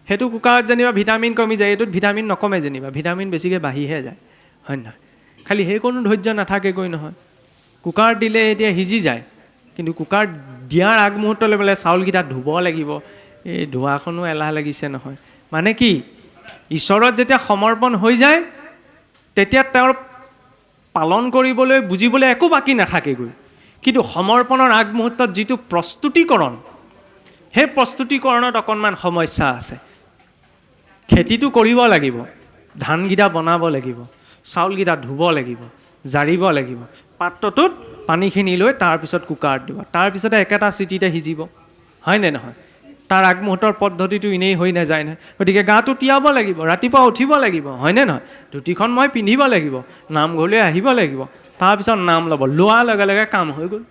সেইটো কুকাৰত যেনিবা ভিটামিন কমি যায়, এইটোত ভিটামিন নকমে যেনিবা, ভিটামিন বেছিকৈ বাঢ়িহে যায়, হয় নহয়? খালি সেই কোনো ধৈৰ্য নাথাকেগৈ নহয়। কুকাৰত দিলে এতিয়া সিজি যায়, কিন্তু কুকাৰত দিয়াৰ আগমুহূৰ্তলৈ বোলে চাউলকেইটা ধুব লাগিব, এই ধোৱাখনো এলাহ লাগিছে নহয়। মানে কি? ঈশ্বৰত যেতিয়া সমৰ্পণ হৈ যায়, তেতিয়া তেওঁৰ পালন কৰিবলৈ বুজিবলৈ একো বাকী নাথাকেগৈ। কিন্তু সমৰ্পণৰ আগমুহূৰ্তত যিটো প্ৰস্তুতিকৰণ, সেই প্ৰস্তুতিকৰণত অকণমান সমস্যা আছে। খেতিটো কৰিব লাগিব, ধানকেইটা বনাব লাগিব, চাউলকেইটা ধুব লাগিব, জাৰিব লাগিব, পাত্ৰটোত পানীখিনি লৈ তাৰপিছত কুকাৰত দিব, তাৰপিছতে একেটা চিটিতে সিজিব, হয়নে নহয়? তাৰ আগমুহূৰ্তৰ পদ্ধতিটো এনেই হৈ নাযায় নহয়। গতিকে গাটো তিয়াব লাগিব, ৰাতিপুৱা উঠিব লাগিব, হয়নে নহয়? ধুতিখন মই পিন্ধিব লাগিব, নামঘৰলৈ আহিব লাগিব, তাৰপিছত নাম ল'ব, লোৱাৰ লগে লগে কাম হৈ গ'ল।